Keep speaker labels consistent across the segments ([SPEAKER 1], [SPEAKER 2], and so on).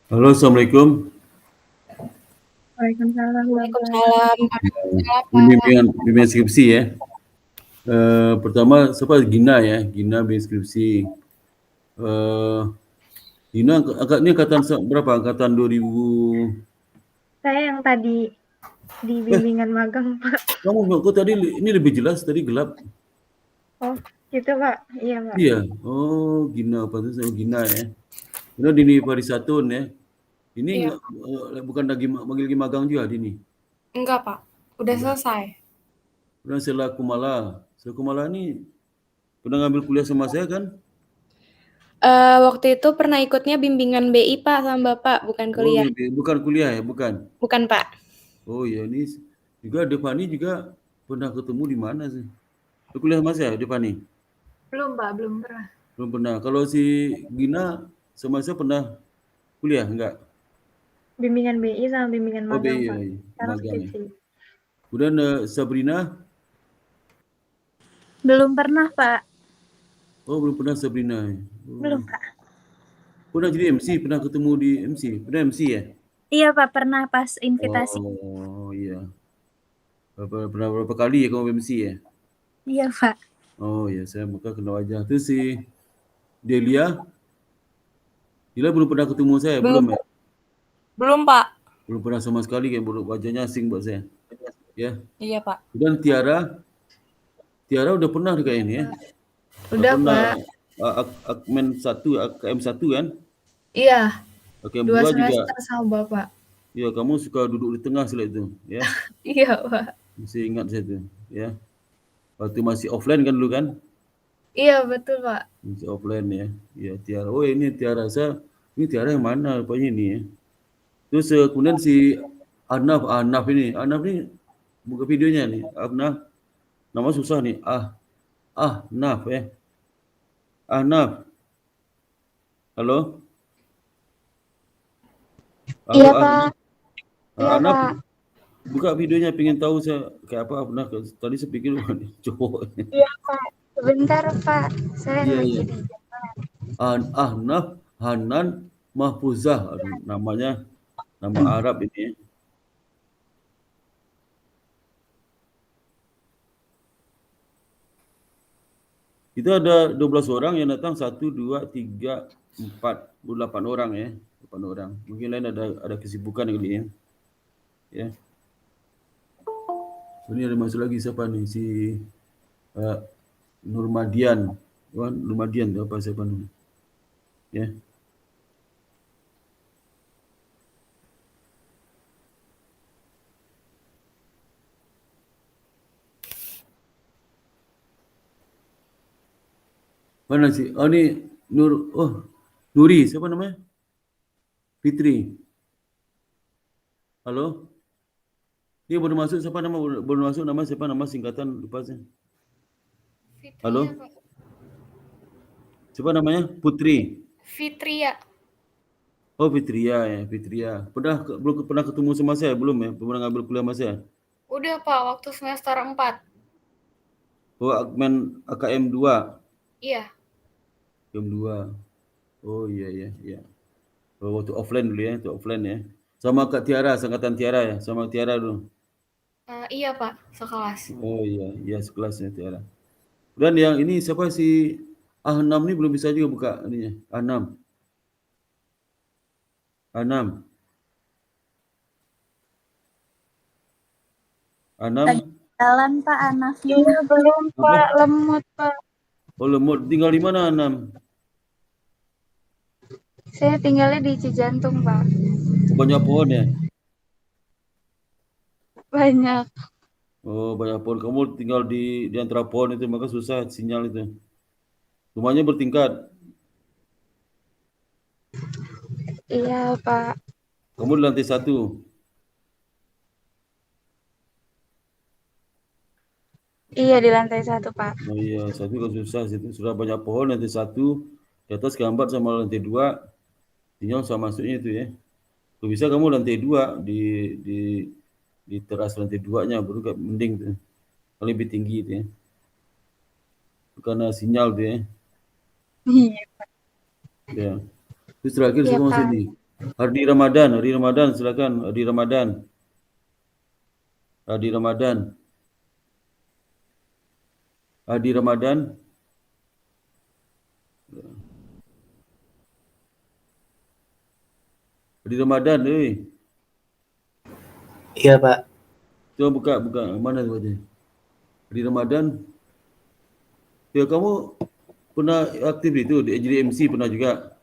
[SPEAKER 1] Halo, Assalamualaikum.
[SPEAKER 2] Waalaikumsalam, Bapak.
[SPEAKER 3] Waalaikumsalam.
[SPEAKER 1] Bimbingan skripsi ya. Pertama, siapa? Gina ya, Gina bimbing skripsi. Eh, Gina, ini angkatan berapa? Angkatan 2000.
[SPEAKER 2] Saya yang tadi di bimbingan magang, Pak.
[SPEAKER 1] Kok tadi ini lebih jelas, tadi gelap.
[SPEAKER 2] Oh, gitu, Pak. Iya, Pak.
[SPEAKER 1] Iya. Oh, Gina, apa itu? Gina ya. Gina Dini Parisatun ya. Ini
[SPEAKER 3] Iya,
[SPEAKER 1] enggak, bukan lagi manggil lagi magang juga Dini.
[SPEAKER 3] enggak, Pak. Udah
[SPEAKER 1] Enggak.
[SPEAKER 3] selesai.
[SPEAKER 1] Kemudian Sela Kumala. Sela Kumala ini pernah ngambil kuliah sama saya kan?
[SPEAKER 3] Waktu itu pernah ikutnya bimbingan BI, Pak, sama Bapak, bukan
[SPEAKER 1] Oh,
[SPEAKER 3] kuliah.
[SPEAKER 1] bukan kuliah ya, bukan.
[SPEAKER 3] Bukan, Pak.
[SPEAKER 1] Oh ya, ini juga Devani juga pernah ketemu di mana sih? Lu kuliah Mas ya, Devani?
[SPEAKER 2] Belum, Pak. Belum pernah.
[SPEAKER 1] Belum pernah. Kalau si Gina sama saya pernah kuliah enggak?
[SPEAKER 2] Bimbingan BI sama bimbingan
[SPEAKER 1] Oh,
[SPEAKER 2] magang,
[SPEAKER 1] BI,
[SPEAKER 2] Pak. Sekarang
[SPEAKER 1] magang ya.
[SPEAKER 2] skripsi.
[SPEAKER 1] Kemudian Sabrina,
[SPEAKER 4] Belum pernah, Pak.
[SPEAKER 1] oh belum pernah Sabrina.
[SPEAKER 4] Belum,
[SPEAKER 1] Oh.
[SPEAKER 4] Pak.
[SPEAKER 1] Pernah jadi MC, pernah ketemu di MC, pernah MC ya?
[SPEAKER 4] Iya, Pak, pernah pas invitasi.
[SPEAKER 1] Oh iya. Pernah berapa kali ya kamu MC ya?
[SPEAKER 4] Iya, Pak.
[SPEAKER 1] Oh ya, saya maka kenal wajah. Itu si Delia, Delia belum pernah ketemu saya,
[SPEAKER 3] Belum,
[SPEAKER 1] belum ya?
[SPEAKER 3] belum, Pak.
[SPEAKER 1] Belum pernah sama sekali kan, wajahnya asing buat saya. Ya.
[SPEAKER 3] Iya, Pak.
[SPEAKER 1] Dan Tiara, Tiara udah pernah kayak ini ya?
[SPEAKER 2] Udah,
[SPEAKER 1] Pernah
[SPEAKER 2] Pak.
[SPEAKER 1] Akmen 1, AKM 1 kan?
[SPEAKER 2] Iya.
[SPEAKER 1] AKM
[SPEAKER 2] 2
[SPEAKER 1] 2 juga.
[SPEAKER 2] semester sama Bapak.
[SPEAKER 1] Ya, kamu suka duduk di tengah sila itu, ya.
[SPEAKER 2] Iya, Pak.
[SPEAKER 1] Masih ingat saya itu, ya. Waktu masih offline kan dulu kan?
[SPEAKER 2] Iya, betul, Pak.
[SPEAKER 1] Masih offline ya. Ya, Tiara. Oh, ini Tiara saya. Ini Tiara yang mana rupanya ini ya? Terus kemudian si Arnaf ini buka videonya nih. Arnaf, nama susah nih. Naf ya. Naf. Halo? Halo,
[SPEAKER 4] Iya, Pak. Iya,
[SPEAKER 1] Arnaf.
[SPEAKER 4] Pak.
[SPEAKER 1] Buka videonya, pengen tahu saya kayak apa. Pernah tadi saya pikir wah, ini cowok.
[SPEAKER 4] Iya, Pak. Sebentar, Pak. Saya
[SPEAKER 1] Iya,
[SPEAKER 4] lagi
[SPEAKER 1] iya.
[SPEAKER 4] di
[SPEAKER 1] Ahnaf Hanan Mahfuzah. Aduh, namanya nama Arab ini ya. Itu ada 12 orang yang datang, 1, 2, 3, 4, 8 orang ya. 8 orang. Mungkin lain ada kesibukan kali ya. Ya. Ini ada masuk lagi siapa nih? Si uh, Nurmadian. Wah, Nurmadian itu apa siapa nih? Ya. Mana sih? Oh ini Nuri, siapa namanya? Fitri. Halo? Dia baru masuk, siapa nama baru masuk, nama siapa, nama singkatan lupa saya. Halo?
[SPEAKER 3] Fitria, Pak.
[SPEAKER 1] Siapa namanya? Putri.
[SPEAKER 3] Fitria.
[SPEAKER 1] Oh, Fitria ya, Fitria. Belum pernah ketemu sama saya belum ya? Pernah ngambil kuliah sama saya?
[SPEAKER 3] Udah, Pak, waktu semester 4.
[SPEAKER 1] Oh, AKM 2.
[SPEAKER 3] Iya.
[SPEAKER 1] AKM 2. Oh iya iya iya. Oh, waktu offline dulu ya, waktu offline ya. Sama Kak Tiara, sangkatan Tiara ya, sama Tiara dulu.
[SPEAKER 3] Iya, Pak, sekelas.
[SPEAKER 1] Oh iya, iya sekelasnya Tiara. Dan yang ini siapa si Ahnam ini belum bisa juga buka ininya. Anam.
[SPEAKER 4] lagi
[SPEAKER 1] Anam.
[SPEAKER 4] jalan, Pak, Anafnya.
[SPEAKER 2] Iya, belum,
[SPEAKER 1] Apa?
[SPEAKER 2] Pak. Lemot, Pak.
[SPEAKER 1] Oh, lemot. Tinggal di mana Anam?
[SPEAKER 4] Saya tinggalnya di Cijantung, Pak.
[SPEAKER 1] Oh, banyak pohon ya?
[SPEAKER 4] Banyak.
[SPEAKER 1] Oh, banyak pohon. Kamu tinggal di antara pohon itu, maka susah sinyal itu. Rumahnya bertingkat.
[SPEAKER 4] Iya, Pak.
[SPEAKER 1] Kamu di lantai 1.
[SPEAKER 4] Iya, di lantai 1, Pak.
[SPEAKER 1] Oh iya, 1 kan susah. Situ sudah banyak pohon, lantai 1. Di atas gambar sama lantai 2. Sinyal sama masuknya itu ya. Kalau bisa kamu lantai 2 di di teras lantai 2-nya baru mending tuh. Lebih tinggi itu ya. Karena sinyal tuh ya.
[SPEAKER 4] Iya,
[SPEAKER 1] Ya. Terus terakhir
[SPEAKER 4] iya,
[SPEAKER 1] siapa masih
[SPEAKER 4] Pak.
[SPEAKER 1] ini? Hardi Ramadan, silakan. Hardi Ramadan. Hardi Ramadan. Hardi Ramadan,
[SPEAKER 5] Iya, Pak.
[SPEAKER 1] Coba buka. Mana tu dia? Hardi Ramadan. Ya, kamu pernah aktif itu, jadi MC pernah juga.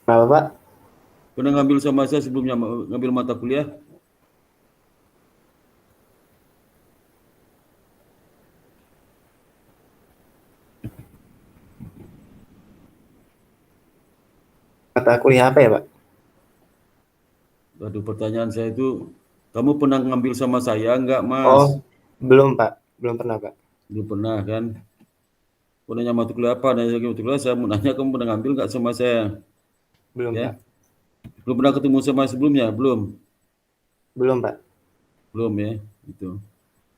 [SPEAKER 5] Kenapa, Pak?
[SPEAKER 1] Pernah ngambil sama saya sebelumnya, ngambil mata kuliah?
[SPEAKER 5] Mata kuliah apa ya, Pak?
[SPEAKER 1] Aduh, pertanyaan saya itu, kamu pernah ngambil sama saya enggak, Mas?
[SPEAKER 5] Oh, belum, Pak. Belum pernah, Pak.
[SPEAKER 1] Belum pernah kan? Aku nanya mata kuliah apa, nanya mata kuliah, saya mau nanya kamu pernah ngambil enggak sama saya?
[SPEAKER 5] Belum,
[SPEAKER 1] Ya.
[SPEAKER 5] Pak.
[SPEAKER 1] Belum pernah ketemu sama sebelumnya? Belum?
[SPEAKER 5] Belum, Pak.
[SPEAKER 1] Belum ya, itu.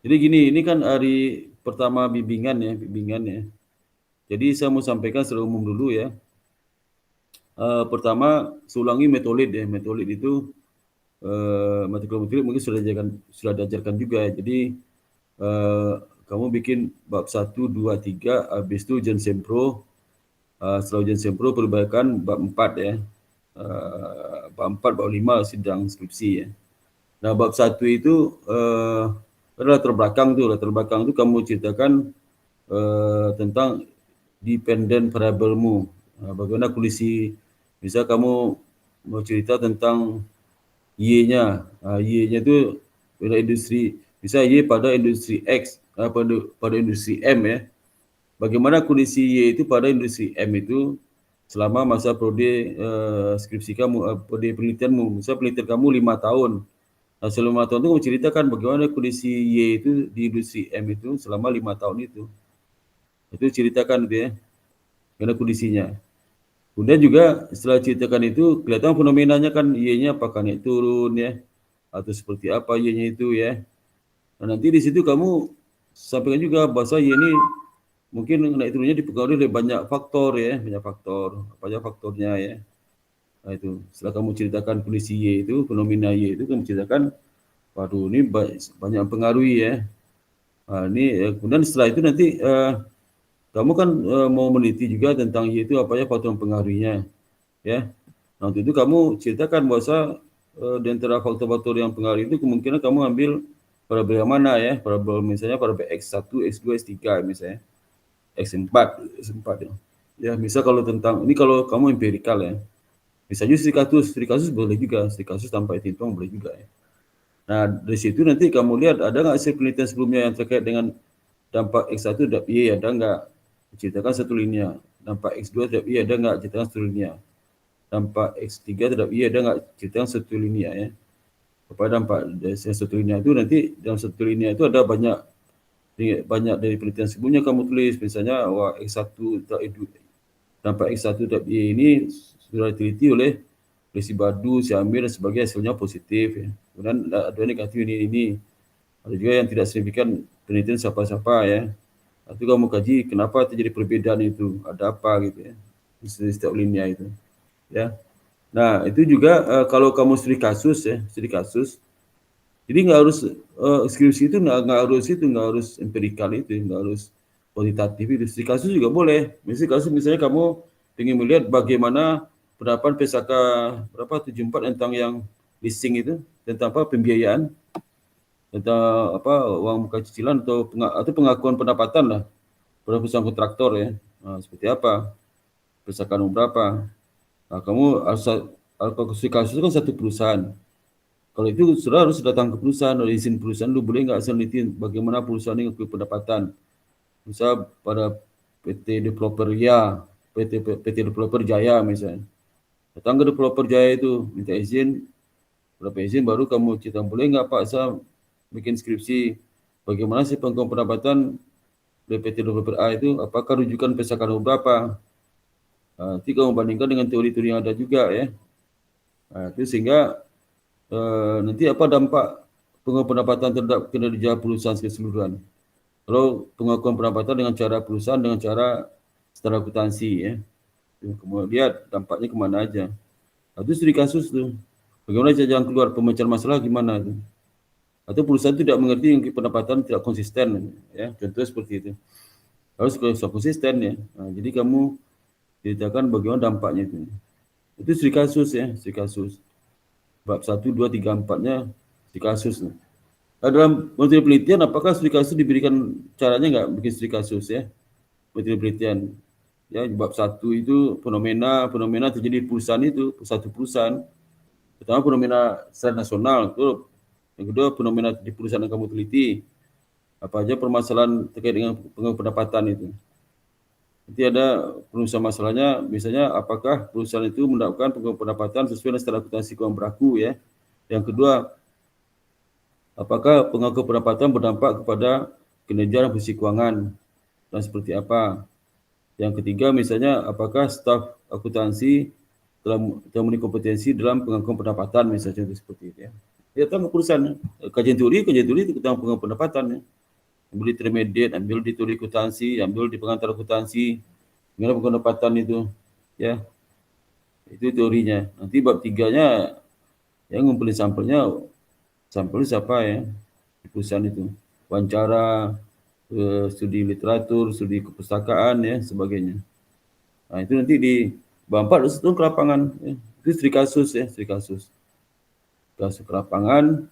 [SPEAKER 1] Jadi gini, ini kan hari pertama bimbingan ya. Jadi saya mau sampaikan secara umum dulu ya. Pertama, saya ulangi metodolid ya. Metodolid itu mata kuliah metodolid mungkin sudah diajarkan juga ya. Jadi kamu bikin bab 1, 2, 3, habis itu ujian sempro. Setelah ujian sempro perbaikan bab 4 ya. Bab 4, bab 5 sidang skripsi ya. Nah, bab 1 itu latar belakang tu kamu ceritakan tentang dependent variable-mu. Bagaimana kondisi, misal kamu mau cerita tentang Y-nya. Y-nya itu pada industri, misal Y pada industri X, pada industri M ya. Bagaimana kondisi Y itu pada industri M itu selama masa prodi skripsi kamu, prodi penelitianmu. Misal penelitian kamu 5 tahun. Nah, selama 5 tahun itu kamu ceritakan bagaimana kondisi Y itu di industri M itu selama 5 tahun itu. Itu ceritakan gitu ya, bagaimana kondisinya. Kemudian juga setelah ceritakan itu, kelihatan fenomenanya kan Y-nya apakah naik turun ya, atau seperti apa Y-nya itu ya. Nah, nanti di situ kamu sampaikan juga bahasa Y ini mungkin naik turunnya dipengaruhi oleh banyak faktor ya, banyak faktornya ya. Nah itu, setelah kamu ceritakan kondisi Y itu, fenomena Y itu, kamu ceritakan, waduh ini banyak pengaruhi ya. Ini kemudian setelah itu nanti kamu kan mau meneliti juga tentang Y itu apa ya faktor pengaruhinya ya. Nah untuk itu kamu ceritakan bahwa di antara faktor-faktor yang pengaruh itu kemungkinan kamu ambil variabel yang mana ya, variabel misalnya variabel X1, X2, X3 misalnya, X4 ya. Ya, misal kalau tentang ini kalau kamu empirikal ya. Misalnya studi kasus boleh juga, studi kasus tanpa hitung boleh juga ya. Nah, dari situ nanti kamu lihat ada nggak hasil penelitian sebelumnya yang terkait dengan dampak X1 terhadap Y, ada nggak? Ceritakan satu linear. Dampak X2 terhadap Y ada nggak? Ceritakan satu linear. Dampak X3 terhadap Y ada nggak? Ceritakan satu linear ya. Apa dampak dari satu linear itu nanti dalam satu linear itu ada banyak dari penelitian sebelumnya kamu tulis. Misalnya, wah X1 dampak X1 terhadap Y ini sudah diteliti oleh si Badu, si Amir dan sebagainya, hasilnya positif ya. Kemudian ada negatif ini. Ada juga yang tidak signifikan penelitian siapa-siapa ya. Itu kamu kaji kenapa terjadi perbedaan itu, ada apa gitu ya. Di setiap linear itu. Ya. Nah, itu juga kalau kamu studi kasus. Jadi nggak harus skripsi itu nggak harus empirikal itu, nggak harus kualitatif itu. Studi kasus juga boleh. Misalnya kamu ingin melihat bagaimana pendapat PSAK berapa 74 tentang yang leasing itu, tentang apa pembiayaan, tentang apa uang muka cicilan atau pengakuan pendapatan lah pada perusahaan kontraktor ya. Nah, seperti apa? PSAK berapa? Nah, kamu kalau kasus itu kan satu perusahaan. Kalau itu sudah harus datang ke perusahaan, oleh izin perusahaan, lu boleh nggak seliti bagaimana perusahaan ini mengakui pendapatan. Misal pada PT Developer ya, PT Developer Jaya misalnya. Datang ke Developer Jaya itu, minta izin, berapa izin baru kamu cerita, boleh nggak Pak saya bikin skripsi, bagaimana sih pengakuan pendapatan dari PT Developer A itu, apakah rujukan PSAK berapa? Nanti kamu bandingkan dengan teori-teori yang ada juga ya. Itu sehingga nanti apa dampak pengakuan pendapatan terhadap kinerja perusahaan keseluruhan. Kalau pengakuan pendapatan dengan cara perusahaan, dengan cara secara akuntansi ya. Kemudian lihat dampaknya kemana aja. Itu studi kasus tuh. Bagaimana cara jalan keluar pemecahan masalah gimana tuh. Atau perusahaan tidak mengerti yang pendapatan tidak konsisten, ya. Contohnya seperti itu. Harus konsisten ya. Nah, jadi kamu ceritakan bagaimana dampaknya itu. Itu studi kasus ya, studi kasus. Bab 1, 2, 3, 4-nya studi kasus. Nah, dalam metode penelitian, apakah studi kasus diberikan caranya nggak bikin studi kasus ya? Metode penelitian. Ya, bab 1 itu fenomena terjadi di perusahaan itu, satu perusahaan. Pertama fenomena secara nasional, itu. Yang kedua fenomena di perusahaan yang kamu teliti. Apa aja permasalahan terkait dengan pendapatan itu. Nanti ada perusahaan masalahnya, misalnya apakah perusahaan itu mendapatkan pendapatan sesuai dengan standar akuntansi keuangan berlaku ya. Yang kedua, apakah pengakuan pendapatan berdampak kepada kinerja dan posisi keuangan dan seperti apa. Yang ketiga, misalnya apakah staf akuntansi telah memiliki kompetensi dalam pengakuan pendapatan, misalnya seperti itu ya. Ya, tentang perusahaan kajian teori itu tentang pengakuan pendapatan ya. Ambil di intermediate, ambil di teori akuntansi, ambil di pengantar akuntansi, gimana pendapatan itu, ya. Itu teorinya. Nanti bab 3-nya yang ngumpulin sampelnya siapa ya di perusahaan itu. Wawancara, studi literatur, studi kepustakaan ya, sebagainya. Nah, itu nanti di bab 4 itu ke lapangan ya. Itu studi kasus ya, studi kasus. Kasus ke lapangan,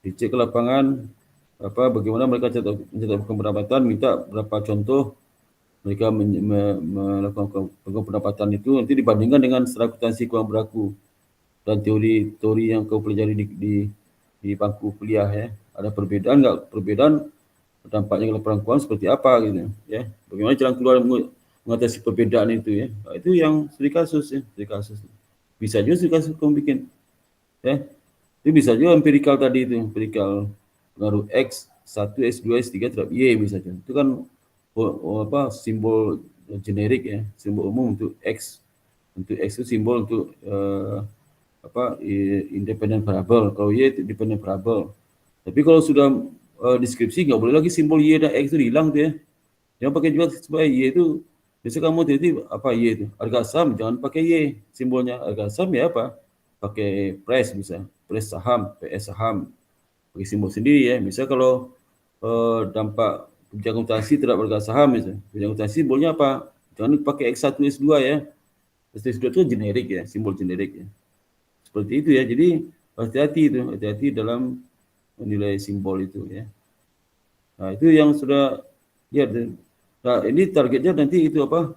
[SPEAKER 1] dicek ke lapangan, bagaimana mereka mencetak pendapatan, minta berapa contoh mereka melakukan pendapatan itu, nanti dibandingkan dengan standar akuntansi keuangan berlaku dan teori yang kau pelajari di bangku kuliah ya. Ada perbedaan nggak? Perbedaan dampaknya ke laporan keuangan seperti apa gitu ya. Bagaimana jalan keluar mengatasi perbedaan itu ya. Nah, itu yang studi kasus ya, studi kasus. Bisa juga studi kasus kamu bikin ya. Itu bisa juga empirikal tadi itu, empirikal pengaruh X, 1, X2, X3 terhadap Y misalnya. Itu kan simbol generik ya, simbol umum untuk X. Untuk X itu simbol untuk independent variable. Kalau Y itu dependent variable. Tapi kalau sudah deskripsi nggak boleh lagi simbol Y dan X itu hilang tuh ya. Jangan pakai juga sebagai Y itu. Biasa kamu teliti apa Y itu? Harga saham jangan pakai Y simbolnya. Harga saham ya apa? Pakai price bisa. Price saham, PS saham. Pakai simbol sendiri ya. Misal kalau dampak kebijakan akuntansi terhadap harga saham misalnya. Kebijakan akuntansi simbolnya apa? Jangan pakai X1, X2 ya. X2 itu generik ya, simbol generik ya. Seperti itu ya. Jadi hati-hati dalam menilai simbol itu ya. Nah, itu yang sudah ya. Nah, ini targetnya nanti itu apa?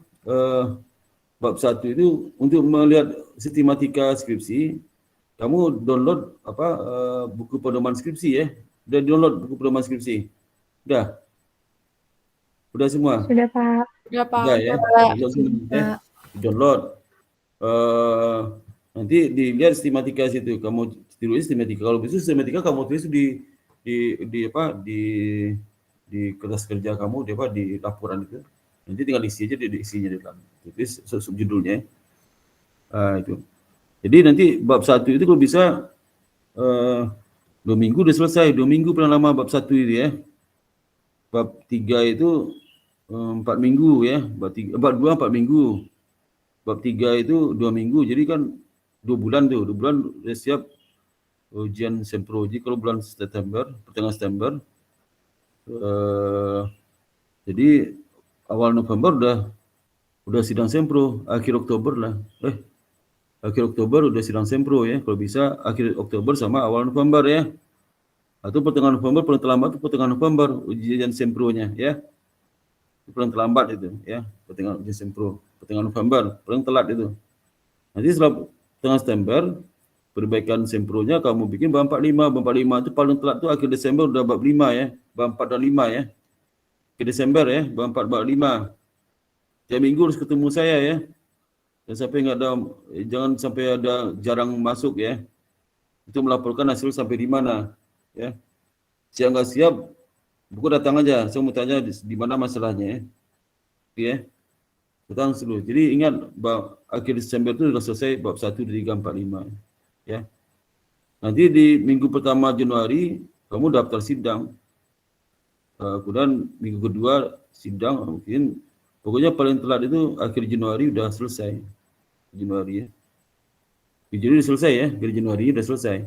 [SPEAKER 1] Bab 1 itu untuk melihat sistematika skripsi, kamu download buku pedoman skripsi ya. Udah download buku pedoman skripsi? Udah? Udah semua?
[SPEAKER 2] Sudah, Pak.
[SPEAKER 3] Udah, Pak.
[SPEAKER 1] Udah ya? Download. Nanti dilihat sistematika situ. Kamu tulis sistematika. Kalau bisa sistematika kamu tulis di kertas kerja kamu, di laporan itu. Nanti tinggal isi aja isinya di dalam. Tulis subjudulnya. Itu. Jadi nanti bab 1 itu kalau bisa 2 minggu udah selesai. 2 minggu paling lama bab 1 itu ya. Bab 3 itu 4 minggu ya. Bab 2 4 minggu. Bab 3 itu 2 minggu. Jadi kan 2 bulan tuh. 2 bulan udah siap ujian sempro. Jadi kalau bulan September, pertengahan September, jadi awal November udah sidang sempro. Akhir Oktober lah. Akhir Oktober udah sidang sempro ya. Kalau bisa akhir Oktober sama awal November ya. Atau pertengahan November, paling terlambat itu pertengahan November ujian sempronya ya. Itu paling terlambat itu ya, pertengahan ujian sempro. Pertengahan November, paling telat itu. Nanti setelah pertengahan September, perbaikan sempronya kamu bikin bab 45. Bab 45 itu paling telat tuh akhir Desember udah bab 5 ya. Bab 4 dan 5 ya. Akhir Desember ya, bab 4, bab 5. Tiap minggu harus ketemu saya ya. Jangan sampai ada jarang masuk ya. Itu melaporkan hasil sampai di mana ya. Siap nggak siap, buku datang aja. Saya mau tanya di mana masalahnya ya. Datang dulu. Jadi ingat akhir Desember itu sudah selesai bab 1, 2, 3, 4, 5 ya. Nanti di minggu pertama Januari kamu daftar sidang. Kemudian minggu kedua sidang mungkin. Pokoknya paling telat itu akhir Januari udah selesai. Januari ya. Di Januari sudah selesai ya, dari Januari sudah selesai.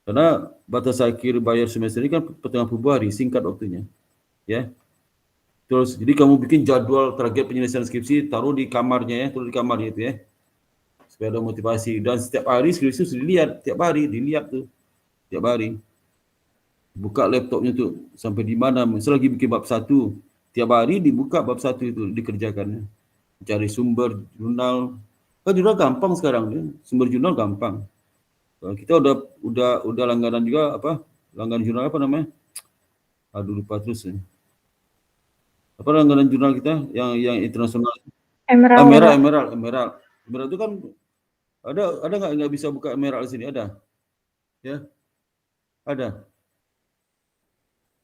[SPEAKER 1] Karena batas akhir bayar semester ini kan pertengahan Februari, singkat waktunya. Ya. Terus jadi kamu bikin jadwal target penyelesaian skripsi, taruh di kamarnya ya, taruh di kamarnya itu ya. Supaya ada motivasi, dan setiap hari skripsi sudah dilihat, tiap hari dilihat tuh. Tiap hari. Buka laptopnya tuh sampai di mana, misal lagi bikin bab 1, tiap hari dibuka bab 1 itu dikerjakan. Cari sumber jurnal. Kan jurnal gampang sekarang ya. Sumber jurnal gampang. Kita udah langganan juga apa? Langganan jurnal apa namanya? Aduh lupa terus ya. Apa langganan jurnal kita yang internasional?
[SPEAKER 2] Emerald, Pak.
[SPEAKER 1] Emerald itu kan ada nggak bisa buka Emerald di sini? Ada. Ya. Ada.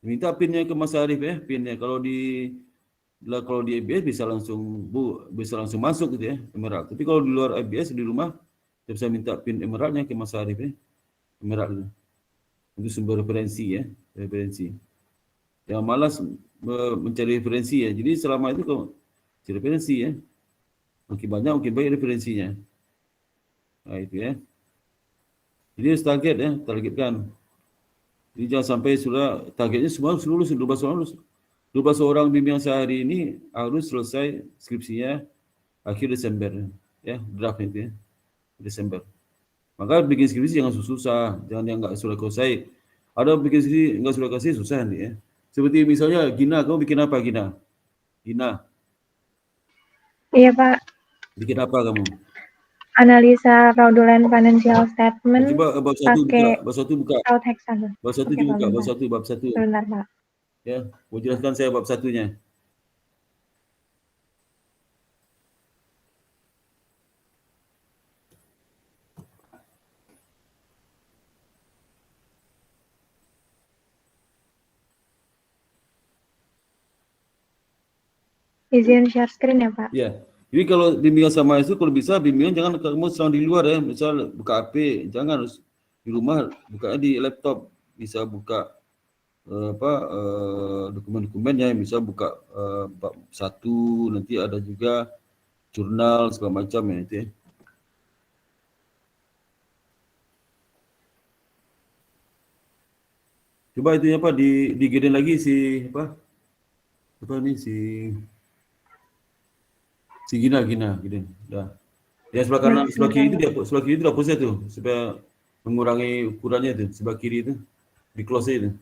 [SPEAKER 1] Minta pinnya ke Mas Arif ya, pinnya. Kalau di ABS bisa langsung masuk gitu ya, Emerald. Tapi kalau di luar ABS di rumah, kita bisa minta pin Emeraldnya ke Mas Arif ya. Emerald itu sumber referensi ya, referensi. Yang malas mencari referensi ya. Jadi selama itu kalau cari referensi ya, makin banyak makin baik referensinya. Nah itu ya. Jadi harus target ya, targetkan. Jadi jangan sampai sudah targetnya semua lulus 12 orang bimbingan sehari ini harus selesai skripsinya akhir Desember ya, draft itu ya, Desember. Maka bikin skripsi jangan susah, jangan yang nggak sudah selesai. Ada bikin skripsi nggak sudah selesai susah nanti ya. Seperti misalnya Gina, kamu bikin apa Gina? Gina,
[SPEAKER 2] Iya, Pak.
[SPEAKER 1] bikin apa kamu?
[SPEAKER 2] Analisa fraudulent financial statement
[SPEAKER 1] Coba bab 1 buka,
[SPEAKER 2] fraud hexagon.
[SPEAKER 1] bab 1
[SPEAKER 2] Oke,
[SPEAKER 1] dibuka,
[SPEAKER 2] Pak,
[SPEAKER 1] bab 1.
[SPEAKER 2] Sebentar, Pak.
[SPEAKER 1] Ya, mau jelaskan saya bab 1-nya.
[SPEAKER 2] Izin share screen ya, Pak.
[SPEAKER 1] Ya. Jadi kalau bimbingan sama itu kalau bisa bimbingan jangan kamu sedang di luar ya. Misal buka HP, jangan harus di rumah, buka di laptop. Bisa buka dokumen-dokumennya, bisa buka bab 1, nanti ada juga jurnal segala macam ya itu ya. Coba itu apa digedein lagi si apa nih si Gina gedein. Dah. Ya sebelah kanan, sebelah kiri itu dihapusnya tuh supaya mengurangi ukurannya tuh, sebelah kiri itu di close itu.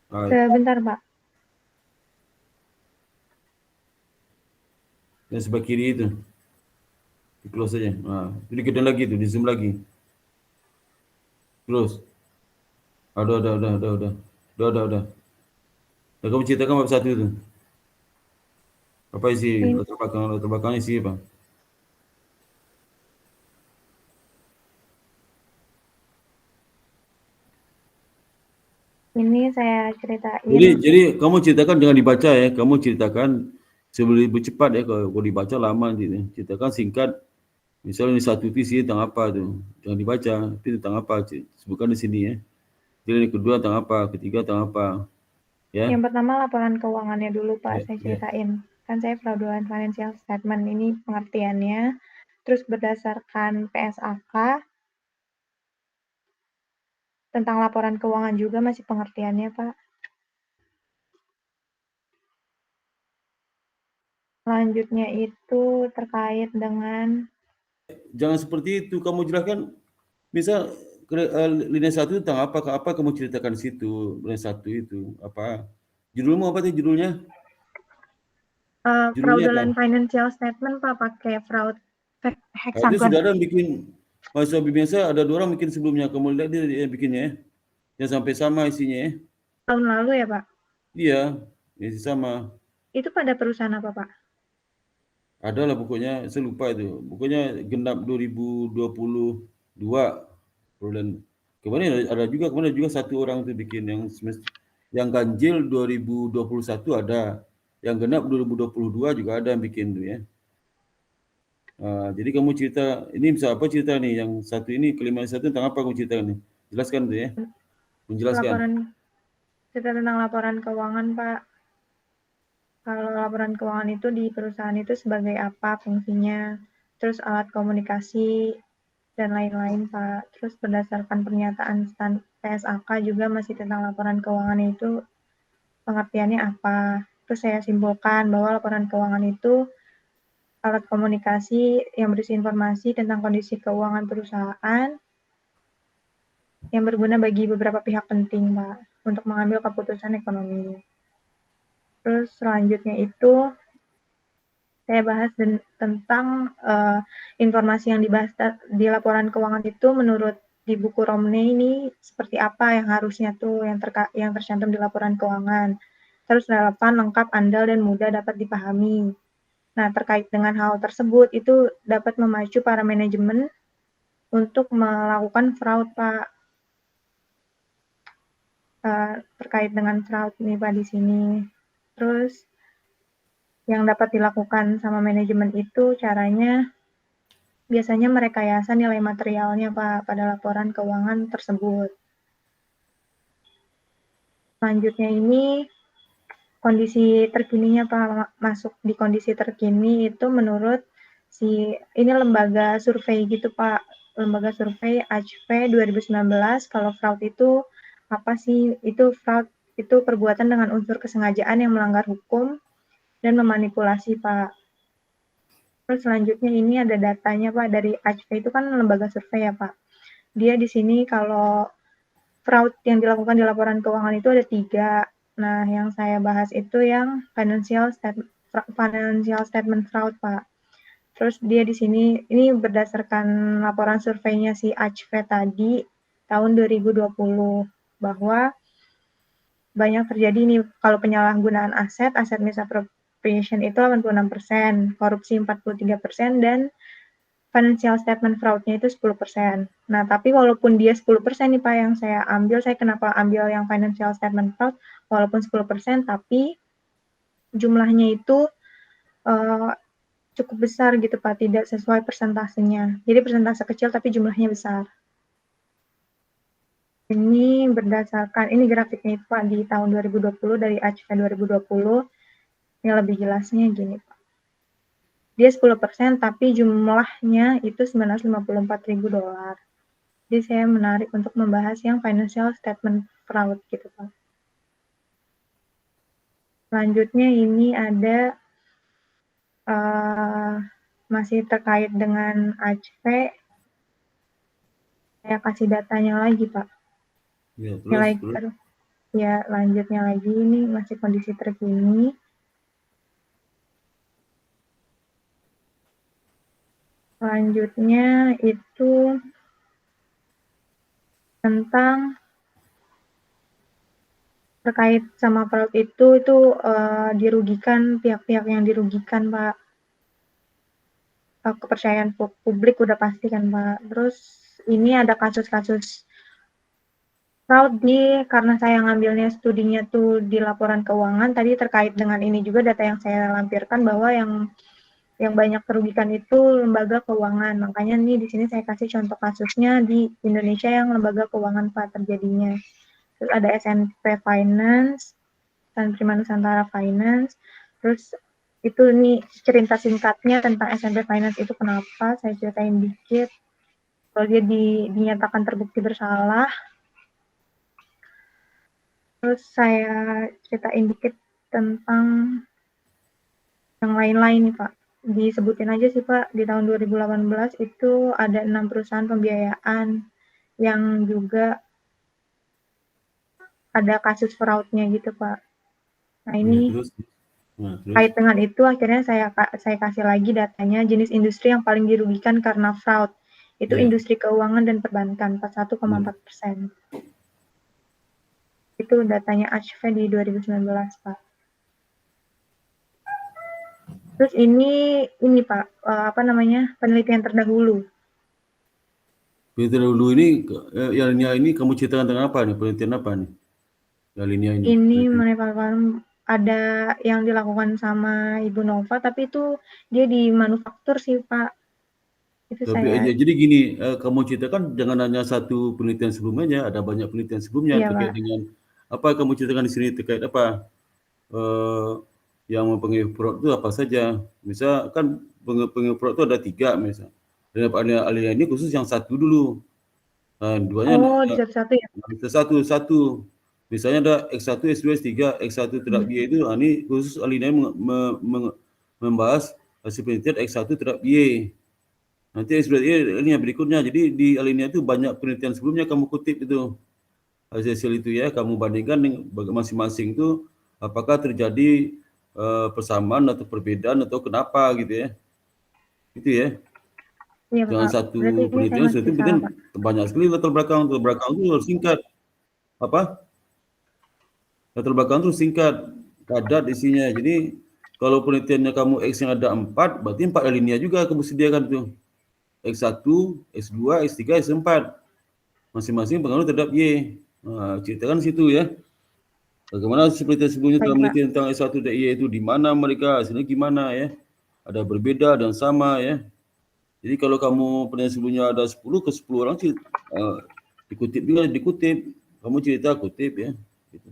[SPEAKER 1] Nah,
[SPEAKER 2] Sebentar, Pak.
[SPEAKER 1] yang sebelah kiri itu di close aja. Nah, jadi gedein lagi tuh, di zoom lagi. Terus. Udah. Udah kamu ceritakan bab 1 itu. Apa isi latar belakang isi apa?
[SPEAKER 2] Ini saya ceritain.
[SPEAKER 1] Jadi kamu ceritakan jangan dibaca ya. Kamu ceritakan sebelum bercepat ya. Kalau dibaca lama nanti. Ceritakan singkat. Misalnya ini 1 visi tentang apa tuh. Jangan dibaca. Itu tentang apa? Sebutkan di sini ya. Jadi yang kedua tentang apa? Ketiga tentang apa? Ya.
[SPEAKER 2] Yang pertama laporan keuangannya dulu, Pak. Saya ceritain. Kan saya fraudulent financial statement. Ini pengertiannya. Terus berdasarkan PSAK. Tentang laporan keuangan juga masih pengertiannya, Pak. Selanjutnya itu terkait dengan...
[SPEAKER 1] Jangan seperti itu. Kamu jelaskan, misal linia 1 tentang apa kamu ceritakan di situ. Linia 1 itu apa? Judulmu apa tuh judulnya?
[SPEAKER 2] Fraudulent financial statement, Pak, pakai fraud hexagon.
[SPEAKER 1] Itu sudah ada bikin mahasiswa bimbingan saya, ada 2 orang bikin sebelumnya. Kamu lihat dia bikinnya ya. Yang sampai sama isinya ya.
[SPEAKER 2] Tahun lalu ya, Pak?
[SPEAKER 1] Iya, isi sama.
[SPEAKER 2] Itu pada perusahaan apa, Pak?
[SPEAKER 1] Ada lah pokoknya, saya lupa itu. Pokoknya genap 2022. Kemarin ada juga 1 orang itu bikin yang ganjil 2021 ada. Yang genap 2022 juga ada yang bikin tuh ya. Jadi kamu cerita, ini bisa apa cerita nih? Yang satu ini, kelima satu tentang apa kamu cerita nih? Jelaskan tuh ya. Menjelaskan.
[SPEAKER 2] Cerita tentang laporan keuangan, Pak. Kalau laporan keuangan itu di perusahaan itu sebagai apa fungsinya? terus alat komunikasi, dan lain-lain, Pak. Terus berdasarkan pernyataan PSAK juga masih tentang laporan keuangan itu pengertiannya apa. Terus saya simpulkan bahwa laporan keuangan itu alat komunikasi yang berisi informasi tentang kondisi keuangan perusahaan yang berguna bagi beberapa pihak penting, Pak, untuk mengambil keputusan ekonomi. Terus selanjutnya itu saya bahas tentang informasi yang dibahas di laporan keuangan itu menurut di buku Romney ini seperti apa yang harusnya tuh yang tercantum di laporan keuangan. Terus relevan, lengkap, andal, dan mudah dapat dipahami. Nah, terkait dengan hal tersebut itu dapat memacu para manajemen untuk melakukan fraud, Pak. Terkait dengan fraud nih, Pak, di sini. Terus yang dapat dilakukan sama manajemen itu caranya biasanya merekayasa nilai materialnya, Pak, pada laporan keuangan tersebut. Selanjutnya ini kondisi terkininya, Pak, masuk di kondisi terkini itu menurut ini lembaga survei gitu, Pak. Lembaga survei ACV 2019, kalau fraud itu apa sih? Itu fraud itu perbuatan dengan unsur kesengajaan yang melanggar hukum dan memanipulasi, Pak. Terus selanjutnya ini ada datanya, Pak, dari ACV itu kan lembaga survei ya, Pak. Dia di sini kalau fraud yang dilakukan di laporan keuangan itu ada 3. Nah, yang saya bahas itu yang financial statement fraud, Pak. Terus dia di sini, ini berdasarkan laporan surveinya si ACV tadi, tahun 2020, bahwa banyak terjadi nih kalau penyalahgunaan aset misappropriation itu 86%, korupsi 43%, dan financial statement fraud-nya itu 10%. Nah, tapi walaupun dia 10% nih Pak yang saya ambil, saya kenapa ambil yang financial statement fraud, walaupun 10%, tapi jumlahnya itu cukup besar gitu Pak, tidak sesuai persentasenya. Jadi persentase kecil tapi jumlahnya besar. Ini berdasarkan, ini grafiknya itu Pak di tahun 2020 dari ACV 2020. Ini lebih jelasnya gini Pak. Dia 10% tapi jumlahnya itu $954.000. Jadi saya menarik untuk membahas yang financial statement fraud gitu Pak. Selanjutnya ini ada masih terkait dengan ACV. Saya kasih datanya lagi Pak.
[SPEAKER 1] Ya,
[SPEAKER 2] terus. Ya, lanjutnya lagi ini masih kondisi terkini. Selanjutnya itu tentang terkait sama fraud itu dirugikan pihak-pihak yang dirugikan Pak. Kepercayaan publik udah pasti kan Pak. Terus ini ada kasus-kasus fraud karena saya ngambilnya studinya tuh di laporan keuangan, tadi terkait dengan ini juga data yang saya lampirkan bahwa yang banyak terugikan itu lembaga keuangan. Makanya nih di sini saya kasih contoh kasusnya di Indonesia yang lembaga keuangan Pak terjadinya. Terus ada SMP Finance, San Prima Nusantara Finance. Terus itu nih cerita singkatnya tentang SMP Finance itu kenapa, saya ceritain dikit. Kalau dia dinyatakan terbukti bersalah, terus saya ceritain dikit tentang yang lain-lain nih Pak. Disebutin aja sih Pak, di tahun 2018 itu ada 6 perusahaan pembiayaan yang juga ada kasus fraud-nya gitu Pak. Nah ini kait dengan itu akhirnya saya kasih lagi datanya jenis industri yang paling dirugikan karena fraud. Itu industri keuangan dan perbankan 41,4%. Itu datanya ACV di 2019 Pak. Terus ini Pak, penelitian terdahulu.
[SPEAKER 1] Penelitian terdahulu ini, yang ini kamu ceritakan tentang apa nih? Penelitian apa nih? Yang linia ini.
[SPEAKER 2] Ini merupakan ada yang dilakukan sama Ibu Nova, tapi itu dia di manufaktur sih Pak. Itu
[SPEAKER 1] jadi gini, kamu ceritakan jangan hanya satu penelitian sebelumnya, ada banyak penelitian sebelumnya terkait dengan apa kamu ceritakan di sini terkait apa yang mempengaruhi fraud itu apa saja. Misal kan pengeprod itu ada 3 misalnya. Dan alinea ini khusus yang 1 dulu. Duanya
[SPEAKER 2] Oh, di satu-satu ya?
[SPEAKER 1] satu. Misalnya ada X1, X2, X3, X1 terhadap Y itu, ini khusus alinea membahas hasil penelitian X1 terhadap Y. Nanti X Y alinea berikutnya. Jadi di alinea itu banyak penelitian sebelumnya kamu kutip itu. Hasil itu ya, kamu bandingkan dengan masing-masing itu apakah terjadi persamaan atau perbedaan atau kenapa gitu ya. Itu ya.
[SPEAKER 2] Iya,
[SPEAKER 1] Jangan
[SPEAKER 2] Pak.
[SPEAKER 1] satu
[SPEAKER 2] Berarti ini saya
[SPEAKER 1] penelitian
[SPEAKER 2] masih
[SPEAKER 1] itu
[SPEAKER 2] salah,
[SPEAKER 1] penelitian
[SPEAKER 2] Pak.
[SPEAKER 1] banyak sekali latar belakang itu harus singkat. Apa? Latar belakang itu singkat, padat isinya. Jadi kalau penelitiannya kamu X yang ada 4, berarti 4 alinea juga kamu sediakan tuh. X1, X2, X3, X4. Masing-masing pengaruh terhadap Y. Ceritakan situ ya. Bagaimana penelitian sebelumnya telah meneliti tentang S1 dan Y itu di mana mereka, hasilnya gimana ya. Ada berbeda dan sama ya. Jadi kalau kamu penelitian sebelumnya ada 10 ke 10 orang sih dikutip. Kamu cerita kutip ya. Gitu.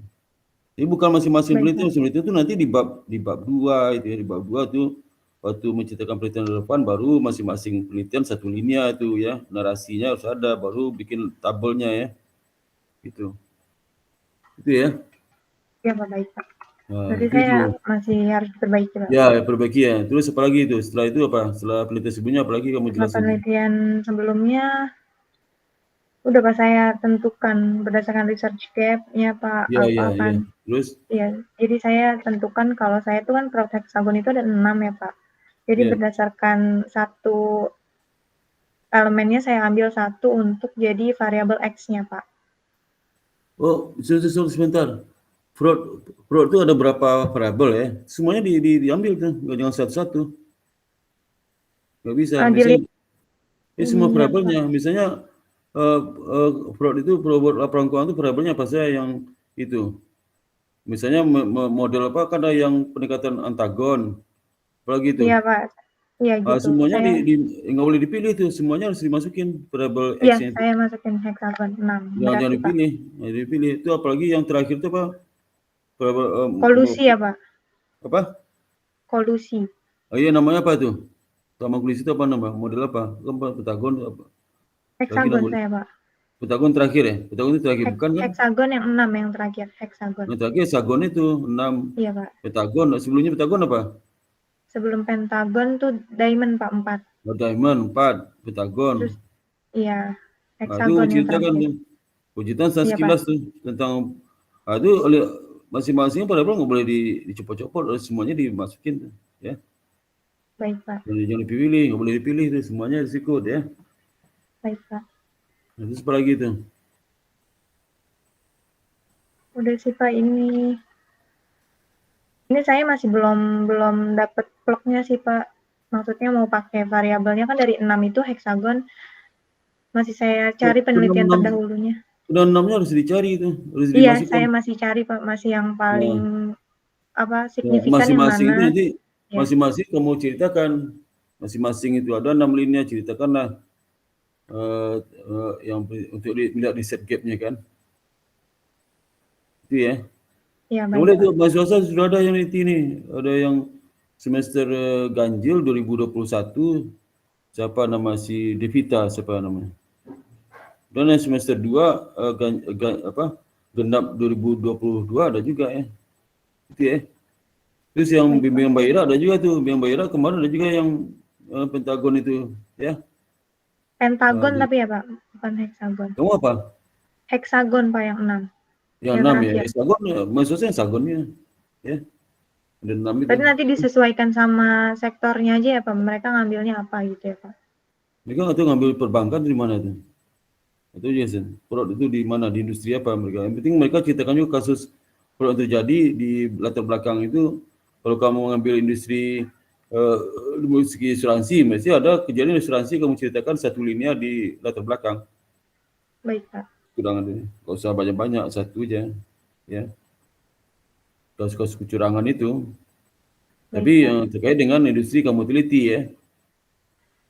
[SPEAKER 1] Jadi bukan masing-masing penelitian itu nanti di bab 2 itu ya, di bab 2 itu waktu menceritakan penelitian relevan baru masing-masing penelitian satu linear itu ya, narasinya harus ada baru bikin tabelnya ya. Gitu. Itu ya.
[SPEAKER 2] Iya, Pak, baik, Pak.
[SPEAKER 1] Nah,
[SPEAKER 2] Berarti
[SPEAKER 1] itu.
[SPEAKER 2] saya masih harus perbaiki, Pak.
[SPEAKER 1] Ya, perbaiki ya. Terus apa lagi itu? Setelah itu apa? Setelah penelitian sebelumnya apa lagi kamu
[SPEAKER 2] Setelah
[SPEAKER 1] jelasin?
[SPEAKER 2] penelitian sebelumnya udah Pak saya tentukan berdasarkan research gap-nya Pak
[SPEAKER 1] Iya.
[SPEAKER 2] kan.
[SPEAKER 1] Terus?
[SPEAKER 2] Iya, jadi saya tentukan kalau saya itu kan crowd hexagon itu ada 6 ya Pak. Jadi berdasarkan satu elemennya saya ambil satu untuk jadi variabel X-nya Pak.
[SPEAKER 1] Oh, sebentar. Fraud itu ada berapa variabel ya? Semuanya diambil tuh, nggak jangan satu-satu. Nggak bisa. Ini semua variabelnya. Misalnya fraud itu laporan keuangan itu variabelnya apa saja yang itu. Misalnya model apa kan ada yang pendekatan antagon. Apalagi itu.
[SPEAKER 2] Iya Pak. Iya gitu.
[SPEAKER 1] Semuanya nggak boleh dipilih tuh, semuanya harus dimasukin variabel X-nya.
[SPEAKER 2] Iya, saya masukin hexagon 6.
[SPEAKER 1] Jangan dipilih. Itu apalagi yang terakhir itu apa?
[SPEAKER 2] Kolusi ya Pak.
[SPEAKER 1] Apa?
[SPEAKER 2] Kolusi.
[SPEAKER 1] Oh iya, namanya apa tuh? Sama kolusi itu apa nama? Model apa? Pentagon apa?
[SPEAKER 2] Hexagon saya Pak.
[SPEAKER 1] Pentagon terakhir ya? Pentagon itu terakhir bukan kan?
[SPEAKER 2] Hexagon yang 6 yang terakhir, hexagon.
[SPEAKER 1] Yang terakhir hexagon itu 6.
[SPEAKER 2] Iya Pak.
[SPEAKER 1] Pentagon, sebelumnya pentagon apa?
[SPEAKER 2] Sebelum pentagon tuh diamond Pak 4.
[SPEAKER 1] Oh, diamond 4, pentagon.
[SPEAKER 2] Terus iya, hexagon yang terakhir.
[SPEAKER 1] Ujian sekilas tuh tentang itu masing-masing variabel nggak boleh dicopot-copot, semuanya dimasukin tuh, ya.
[SPEAKER 2] Baik Pak.
[SPEAKER 1] Jangan dipilih, nggak boleh dipilih tuh, semuanya risiko ya.
[SPEAKER 2] Baik Pak.
[SPEAKER 1] Nah, terus apa lagi tuh?
[SPEAKER 2] Udah sih Pak, ini saya masih belum dapat plotnya sih Pak. Maksudnya mau pakai variabelnya kan dari 6 itu hexagon. Masih saya cari penelitian terdahulunya.
[SPEAKER 1] Udah 6-nya harus dicari itu, harus
[SPEAKER 2] Iya,
[SPEAKER 1] dimasukkan.
[SPEAKER 2] saya masih cari Pak, masih yang paling signifikan yang
[SPEAKER 1] masing-masing
[SPEAKER 2] mana.
[SPEAKER 1] itu nanti masing-masing kamu ceritakan. Masing-masing itu ada 6 linear, ceritakanlah yang untuk melihat riset gap-nya kan. Itu ya.
[SPEAKER 2] Iya, baik.
[SPEAKER 1] Kemudian itu mahasiswa sudah ada yang IT nih, ada yang semester ganjil 2021, siapa nama si Devita, siapa namanya. Dan yang semester 2 genap 2022 ada juga ya. Itu ya. Terus yang bimbingan Bayra ada juga tuh, bimbingan Bayra kemarin ada juga yang pentagon itu ya.
[SPEAKER 2] Pentagon tapi ya Pak, bukan hexagon.
[SPEAKER 1] Kamu apa?
[SPEAKER 2] Hexagon Pak yang 6.
[SPEAKER 1] Yang 6 ya, hexagon maksudnya hexagonnya ya. Ada 6 itu.
[SPEAKER 2] Tapi nanti disesuaikan sama sektornya aja ya Pak, mereka ngambilnya apa gitu ya Pak.
[SPEAKER 1] Mereka nggak tahu ngambil perbankan di mana tuh. Itu Jason, produk itu di mana, di industri apa mereka. Yang penting mereka ceritakan juga kasus produk terjadi di latar belakang itu. Kalau kamu mengambil industri segi asuransi, mesti ada kejadian asuransi kamu ceritakan satu linear di latar belakang.
[SPEAKER 2] Baik Pak.
[SPEAKER 1] Kurangan ini, nggak usah banyak-banyak, satu aja, ya. Kasus-kasus kecurangan itu. Baik, tapi yang terkait dengan industri kamu teliti ya.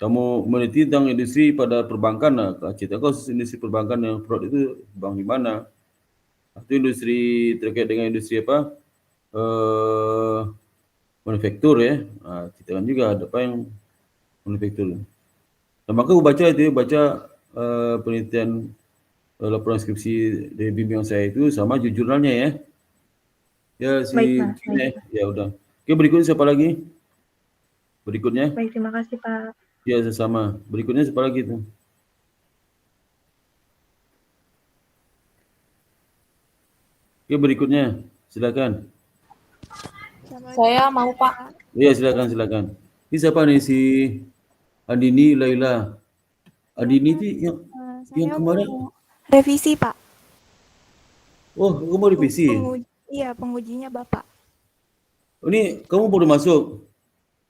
[SPEAKER 1] Kamu meneliti tentang industri pada perbankan, nah, cerita kasus industri perbankan yang fraud itu bank di mana? Itu industri terkait dengan industri apa? Manufaktur ya. Nah, ceritakan juga ada apa yang manufaktur. Dan maka aku baca penelitian laporan skripsi dari bimbingan saya itu sama jurnalnya ya. Ya
[SPEAKER 2] Baik, Pak.
[SPEAKER 1] ya udah. Oke, berikutnya siapa lagi? Berikutnya?
[SPEAKER 2] Baik, terima kasih, Pak.
[SPEAKER 1] Ya sama. Berikutnya siapa lagi tuh? Oke, berikutnya. Silakan.
[SPEAKER 3] Saya mau, Pak.
[SPEAKER 1] Iya, silakan. Ini siapa nih si Andini Laila? Andini itu yang
[SPEAKER 6] Saya
[SPEAKER 1] kemarin.
[SPEAKER 6] mau revisi, Pak.
[SPEAKER 1] Oh, kamu mau revisi?
[SPEAKER 6] Iya, pengujinya Bapak.
[SPEAKER 1] Oh, ini kamu baru masuk?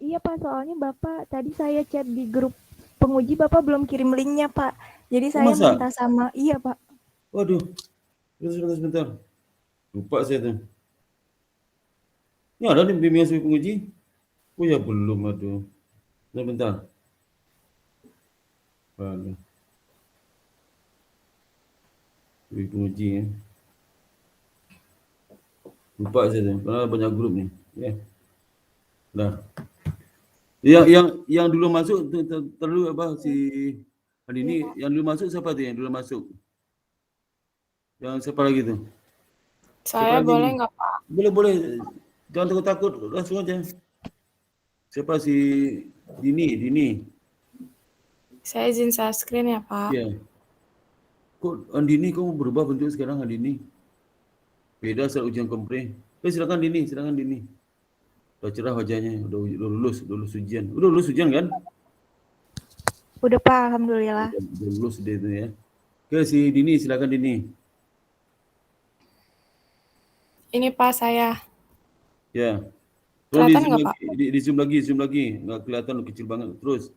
[SPEAKER 6] Iya, Pak, soalnya Bapak tadi saya chat di grup penguji, Bapak belum kirim linknya, Pak. Jadi saya
[SPEAKER 1] masa?
[SPEAKER 6] minta sama, iya, Pak.
[SPEAKER 1] Waduh, sebentar. Lupa saya tuh. Ini ada di bimbingan sebagai penguji? Oh ya belum, aduh. Bentar. Aduh. Sebagai penguji ya. Lupa saya tuh, karena banyak grup nih. Ya. Nah. Yang dulu masuk terlalu apa si Andini, yang dulu masuk siapa tuh yang dulu masuk? Yang siapa lagi tuh?
[SPEAKER 3] Saya boleh nggak, Pak?
[SPEAKER 1] Boleh. Jangan takut, langsung aja. Siapa si Dini?
[SPEAKER 3] Saya izin share screen ya, Pak.
[SPEAKER 1] Iya. Kok Andini kamu berubah bentuk sekarang Andini? Beda saat ujian kompre. Silakan Dini. Udah cerah wajahnya, udah lulus ujian. Udah lulus ujian kan?
[SPEAKER 6] Udah, Pak, alhamdulillah.
[SPEAKER 1] Udah lulus dia itu ya. Oke, si Dini, silakan Dini.
[SPEAKER 3] Ini Pak saya.
[SPEAKER 1] Ya.
[SPEAKER 3] Kelihatan nggak, Pak?
[SPEAKER 1] Di zoom lagi. Nggak kelihatan, kecil banget. Terus.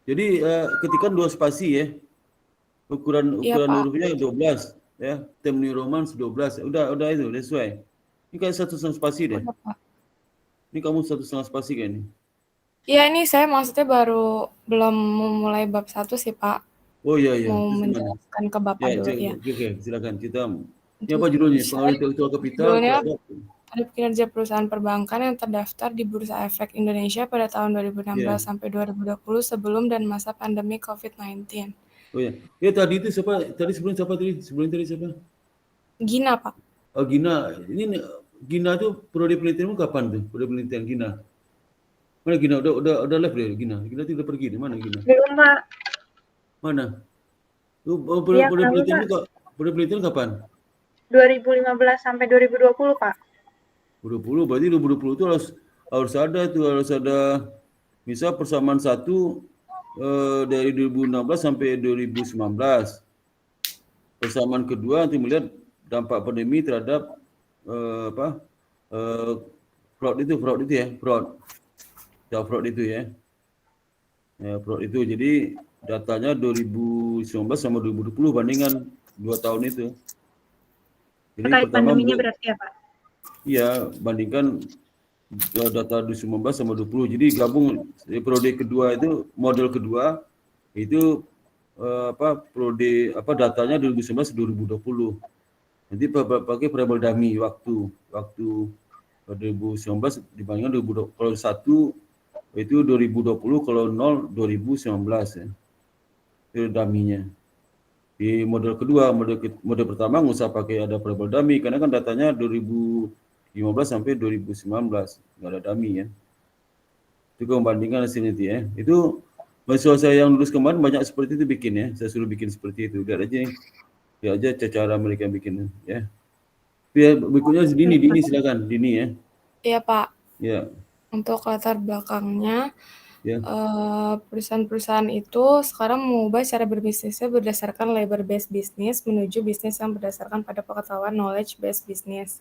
[SPEAKER 1] Jadi ketikan 2 spasi ya. Ukuran hurufnya 12 ya. Tem New Roman 12. Udah itu, udah sesuai. Ini kayak 1,5 spasi deh.
[SPEAKER 3] Udah, Pak.
[SPEAKER 1] Ini kamu 1,5 spasi kayak ini.
[SPEAKER 3] Iya, ini saya maksudnya belum memulai bab 1 sih, Pak.
[SPEAKER 1] Oh iya.
[SPEAKER 3] Mau menjelaskan ke Bapak dulu ya.
[SPEAKER 1] Oke, silakan kita. Ini apa judulnya? Pengaruh intelektual kapital.
[SPEAKER 3] Judulnya terhadap kinerja perusahaan perbankan yang terdaftar di Bursa Efek Indonesia pada tahun 2016 sampai 2020 sebelum dan masa pandemi COVID-19.
[SPEAKER 1] Oh ya. Ya tadi itu siapa? Sebelum tadi siapa?
[SPEAKER 3] Gina, Pak.
[SPEAKER 1] Oh, Gina. Ini Gina tuh prodi penelitianmu kapan tuh? Prodi penelitian Gina. Mana Gina? Udah live deh Gina. Gina tuh udah pergi di mana Gina?
[SPEAKER 2] Belum, Pak.
[SPEAKER 1] Mana? Prodi penelitian kapan?
[SPEAKER 2] 2015 sampai 2020, Pak.
[SPEAKER 1] 2020, berarti 2020 itu harus ada misal persamaan 1 dari 2016 sampai 2019. Persamaan kedua nanti melihat dampak pandemi terhadap fraud itu ya. Fraud itu ya. Fraud itu. Jadi datanya 2019 sama 2020 bandingan 2 tahun itu. Jadi
[SPEAKER 2] terkait pandeminya berarti ya, Pak?
[SPEAKER 1] Iya, bandingkan data 2019 sama 2020. Jadi gabung periode kedua itu, model kedua itu datanya 2019 2020. Nanti pakai variabel dummy waktu 2019 dibandingkan 2020. Kalau 1 itu 2020, kalau 0 2019 ya. Itu dummy-nya. Di model kedua, model pertama nggak usah pakai ada variabel dummy karena kan datanya 2015 sampai 2019 nggak ada dummy ya. Itu membandingkan hasilnya itu ya. Itu mahasiswa saya yang lulus kemarin banyak seperti itu bikin ya. Saya suruh bikin seperti itu. Lihat aja cara mereka bikin ya. Berikutnya Dini silakan Dini ya.
[SPEAKER 3] Iya, Pak.
[SPEAKER 1] Ya.
[SPEAKER 3] Untuk latar belakangnya,
[SPEAKER 1] ya.
[SPEAKER 3] Perusahaan-perusahaan itu sekarang mengubah cara berbisnisnya berdasarkan labor-based business menuju bisnis yang berdasarkan pada pengetahuan knowledge-based business.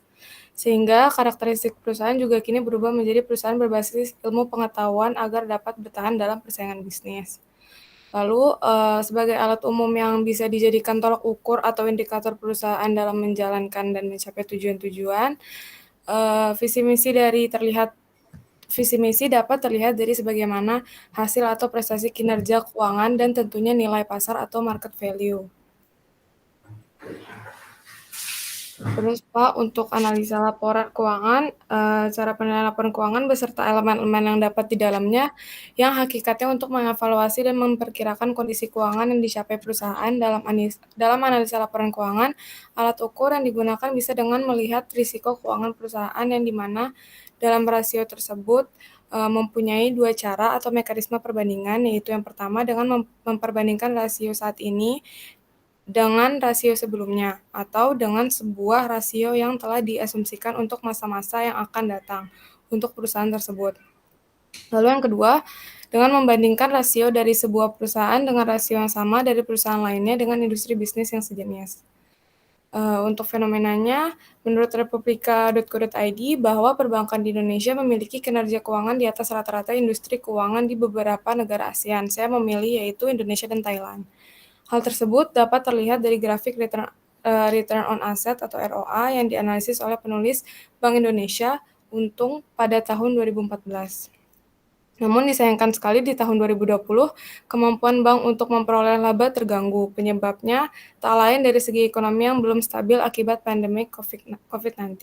[SPEAKER 3] Sehingga karakteristik perusahaan juga kini berubah menjadi perusahaan berbasis ilmu pengetahuan agar dapat bertahan dalam persaingan bisnis. Lalu, sebagai alat umum yang bisa dijadikan tolak ukur atau indikator perusahaan dalam menjalankan dan mencapai tujuan-tujuan, visi misi dapat terlihat dari sebagaimana hasil atau prestasi kinerja keuangan dan tentunya nilai pasar atau market value. Terus Pak, untuk analisa laporan keuangan, cara penilaian laporan keuangan beserta elemen-elemen yang dapat di dalamnya, yang hakikatnya untuk mengevaluasi dan memperkirakan kondisi keuangan yang dicapai perusahaan dalam analisa laporan keuangan. Alat ukur yang digunakan bisa dengan melihat risiko keuangan perusahaan yang dimana dalam rasio tersebut mempunyai dua cara atau mekanisme perbandingan, yaitu yang pertama dengan memperbandingkan rasio saat ini dengan rasio sebelumnya, atau dengan sebuah rasio yang telah diasumsikan untuk masa-masa yang akan datang untuk perusahaan tersebut. Lalu yang kedua, dengan membandingkan rasio dari sebuah perusahaan dengan rasio yang sama dari perusahaan lainnya dengan industri bisnis yang sejenis. Untuk fenomenanya, menurut republika.co.id, bahwa perbankan di Indonesia memiliki kinerja keuangan di atas rata-rata industri keuangan di beberapa negara ASEAN. Saya memilih yaitu Indonesia dan Thailand. Hal tersebut dapat terlihat dari grafik return on asset atau ROA yang dianalisis oleh penulis Bank Indonesia Untung pada tahun 2014. Namun disayangkan sekali di tahun 2020, kemampuan bank untuk memperoleh laba terganggu. Penyebabnya tak lain dari segi ekonomi yang belum stabil akibat pandemi COVID-19.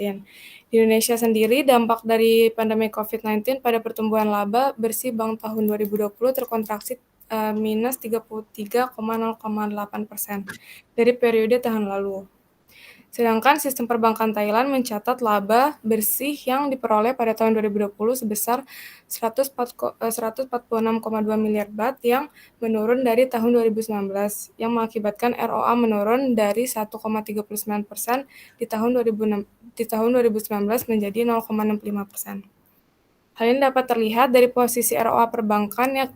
[SPEAKER 3] Di Indonesia sendiri, dampak dari pandemi COVID-19 pada pertumbuhan laba bersih bank tahun 2020 terkontraksi minus 33,08% dari periode tahun lalu. Sedangkan sistem perbankan Thailand mencatat laba bersih yang diperoleh pada tahun 2020 sebesar 146,2 miliar baht yang menurun dari tahun 2019, yang mengakibatkan ROA menurun dari 1,39% di tahun 2019 menjadi 0,65%. Hal ini dapat terlihat dari posisi ROA perbankan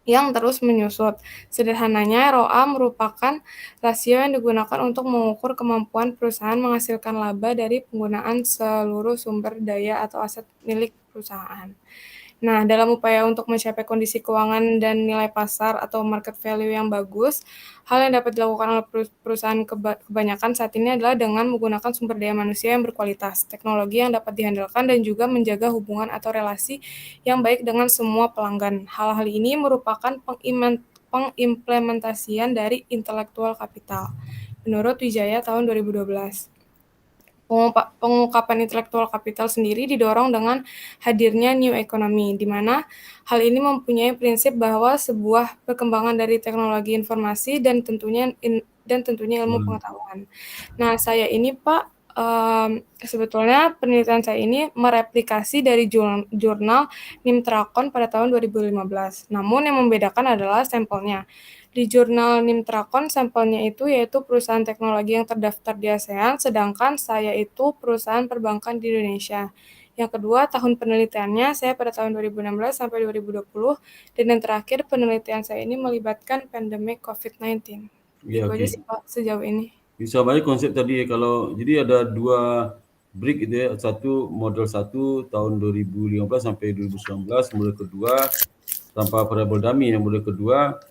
[SPEAKER 3] yang terus menyusut. Sederhananya, ROA merupakan rasio yang digunakan untuk mengukur kemampuan perusahaan menghasilkan laba dari penggunaan seluruh sumber daya atau aset milik perusahaan. Nah, dalam upaya untuk mencapai kondisi keuangan dan nilai pasar atau market value yang bagus, hal yang dapat dilakukan oleh perusahaan kebanyakan saat ini adalah dengan menggunakan sumber daya manusia yang berkualitas, teknologi yang dapat diandalkan, dan juga menjaga hubungan atau relasi yang baik dengan semua pelanggan. Hal-hal ini merupakan pengimplementasian dari intelektual kapital, menurut Wijaya tahun 2012. Pengungkapan intelektual kapital sendiri didorong dengan hadirnya new economy, di mana hal ini mempunyai prinsip bahwa sebuah perkembangan dari teknologi informasi dan tentunya ilmu pengetahuan. Nah, saya ini Pak, sebetulnya penelitian saya ini mereplikasi dari jurnal Nimtrakon pada tahun 2015. Namun yang membedakan adalah sampelnya. Di jurnal Nimtrakon, sampelnya itu yaitu perusahaan teknologi yang terdaftar di ASEAN, sedangkan saya itu perusahaan perbankan di Indonesia. Yang kedua, tahun penelitiannya saya pada tahun 2016 sampai 2020, dan yang terakhir penelitian saya ini melibatkan pandemi COVID-19.
[SPEAKER 1] Ya,
[SPEAKER 3] Itu aja
[SPEAKER 1] oke.
[SPEAKER 3] sih Pak sejauh ini.
[SPEAKER 1] Bisa balik konsep tadi ya, kalau jadi ada dua break itu ya, satu model 1 tahun 2015 sampai 2019, model kedua tanpa variabel dummy, yang model kedua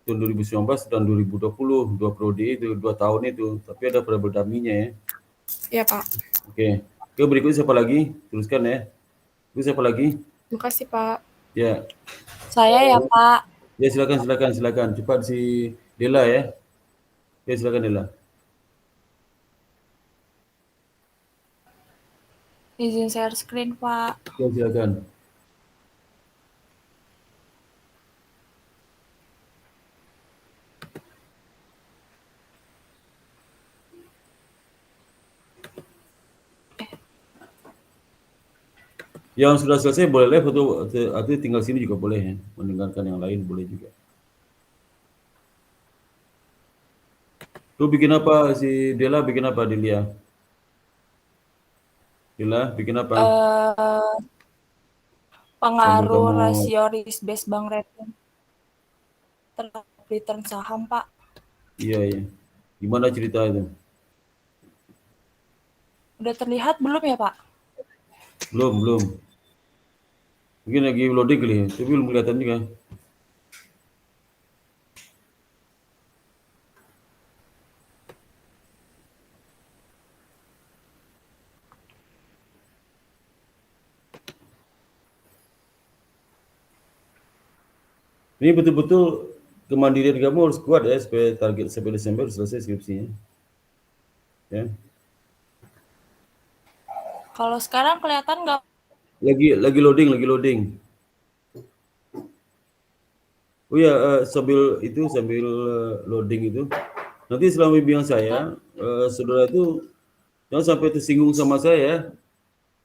[SPEAKER 1] tahun 2019 dan 2020, dua periode itu, 2 tahun itu, tapi ada variabel dummy-nya ya.
[SPEAKER 3] Iya Pak.
[SPEAKER 1] Oke. Ke berikutnya siapa lagi? Teruskan ya. Itu siapa lagi?
[SPEAKER 3] Terima kasih Pak.
[SPEAKER 1] Ya.
[SPEAKER 7] Saya ya Pak.
[SPEAKER 1] Ya, silakan. Cepat si Dela ya. Ya, silakan Dela.
[SPEAKER 7] Izin share screen Pak.
[SPEAKER 1] Ya, silakan. Yang sudah selesai boleh live atau tinggal sini juga boleh ya. Mendengarkan yang lain boleh juga. Tuh bikin apa si Dela, bikin apa Delia? Dela bikin apa?
[SPEAKER 7] Pengaruh
[SPEAKER 1] Kamu-
[SPEAKER 7] rasio risk based bank rating terhadap return saham Pak.
[SPEAKER 1] Iya. Gimana cerita itu?
[SPEAKER 7] Udah terlihat belum ya Pak?
[SPEAKER 1] Belum. Mungkin lagi loading kali ya, tapi belum kelihatan juga. Ini betul-betul kemandirian kamu harus kuat ya, supaya target sampai Desember selesai skripsinya. Ya.
[SPEAKER 7] Kalau sekarang kelihatan nggak?
[SPEAKER 1] Lagi loading. Oh ya, sambil loading itu, nanti selama bimbingan saya, saudara itu jangan sampai tersinggung sama saya.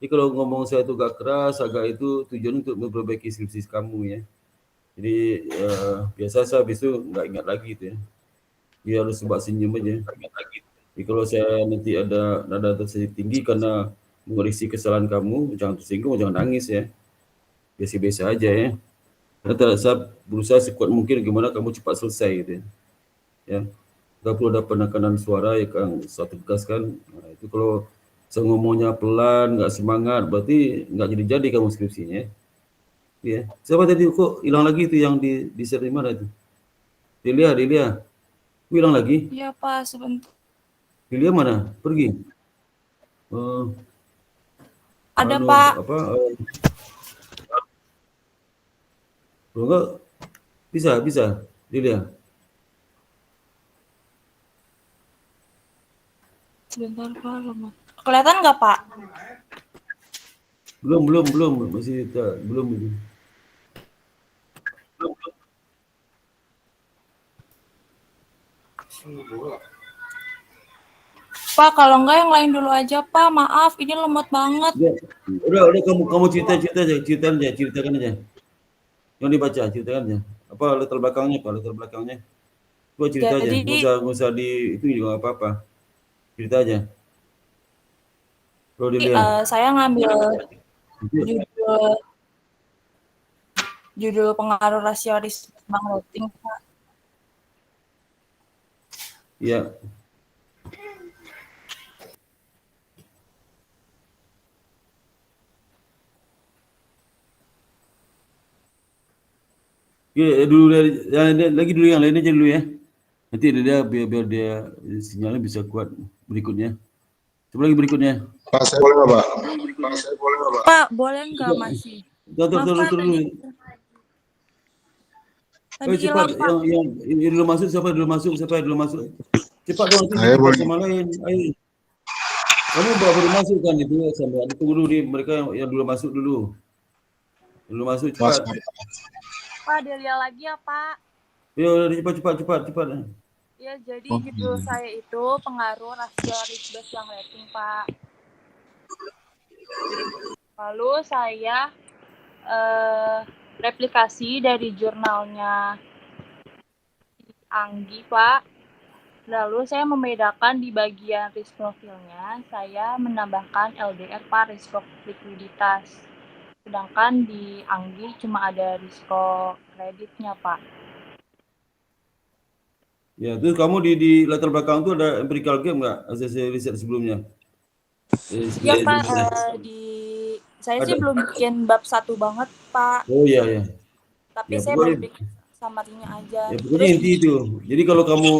[SPEAKER 1] Jadi kalau ngomong saya itu agak keras, agak itu tujuan untuk memperbaiki skripsi kamu ya. Jadi biasa saya habis itu nggak ingat lagi itu ya. Dia harus sebab senyum aja. Jadi kalau saya nanti ada nada tersebut tinggi karena mengoreksi kesalahan kamu, jangan tersinggung, jangan nangis ya. Biasa-biasa aja ya. Karena saya berusaha sekuat mungkin gimana kamu cepat selesai gitu ya. Nggak perlu ada penekanan suara yang saya tegaskan. Nah, itu kalau saya ngomongnya pelan, nggak semangat, berarti nggak jadi kamu skripsinya. Ya. Siapa tadi kok hilang lagi itu yang di share di mana itu? Delia. Kok hilang lagi?
[SPEAKER 7] Iya Pak, sebentar.
[SPEAKER 1] Delia mana? Pergi.
[SPEAKER 7] Ada Pak.
[SPEAKER 1] Kalau enggak bisa Delia.
[SPEAKER 7] Sebentar Pak. Kelihatan nggak Pak?
[SPEAKER 1] Belum masih belum ini.
[SPEAKER 7] Pak, kalau enggak yang lain dulu aja Pak. Maaf, ini lemot banget.
[SPEAKER 1] Ya, udah kamu ceritakan aja. Yang dibaca ceritakan aja. Apa latar belakangnya? Coba cerita aja. Nggak usah di itu juga nggak apa-apa. Cerita aja. Kalau dilihat.
[SPEAKER 7] Saya ngambil judul pengaruh rasioalisme Bang Roting Pak.
[SPEAKER 1] Iya. Ya, dulu lagi dulu yang lainnya aja dulu ya. Nanti dia biar dia sinyalnya bisa kuat berikutnya. Coba lagi berikutnya.
[SPEAKER 8] Pak, saya boleh nggak, Pak?
[SPEAKER 7] Pak, boleh nggak masih?
[SPEAKER 1] Tunggu.
[SPEAKER 7] Tadi
[SPEAKER 1] Cepat,
[SPEAKER 7] hilang, Pak.
[SPEAKER 1] yang dulu masuk, siapa dulu masuk? Cepat dong, nanti
[SPEAKER 8] Saya boleh.
[SPEAKER 1] sama lain. Ayo. Kamu baru masuk kan itu sampai tunggu dulu nih mereka yang dulu masuk dulu. Dulu masuk cepat.
[SPEAKER 7] Pak, Delia lagi ya, Pak.
[SPEAKER 1] Ya, cepat.
[SPEAKER 7] Ya, jadi judul saya itu pengaruh rasioalisme yang rating, Pak. Lalu saya replikasi dari jurnalnya Anggi, Pak. Lalu saya membedakan di bagian risk profilnya, saya menambahkan LDR, Pak, risiko likuiditas. Sedangkan di Anggi cuma ada risiko kreditnya, Pak.
[SPEAKER 1] Ya, terus kamu di latar belakang itu ada empirical game nggak? Hasil riset sebelumnya?
[SPEAKER 7] Ya, Pak. Saya sih belum bikin bab 1 banget, Pak.
[SPEAKER 1] Oh iya.
[SPEAKER 7] Tapi ya, saya baru bikin summary-nya aja.
[SPEAKER 1] Ya, pokoknya inti itu. Jadi kalau kamu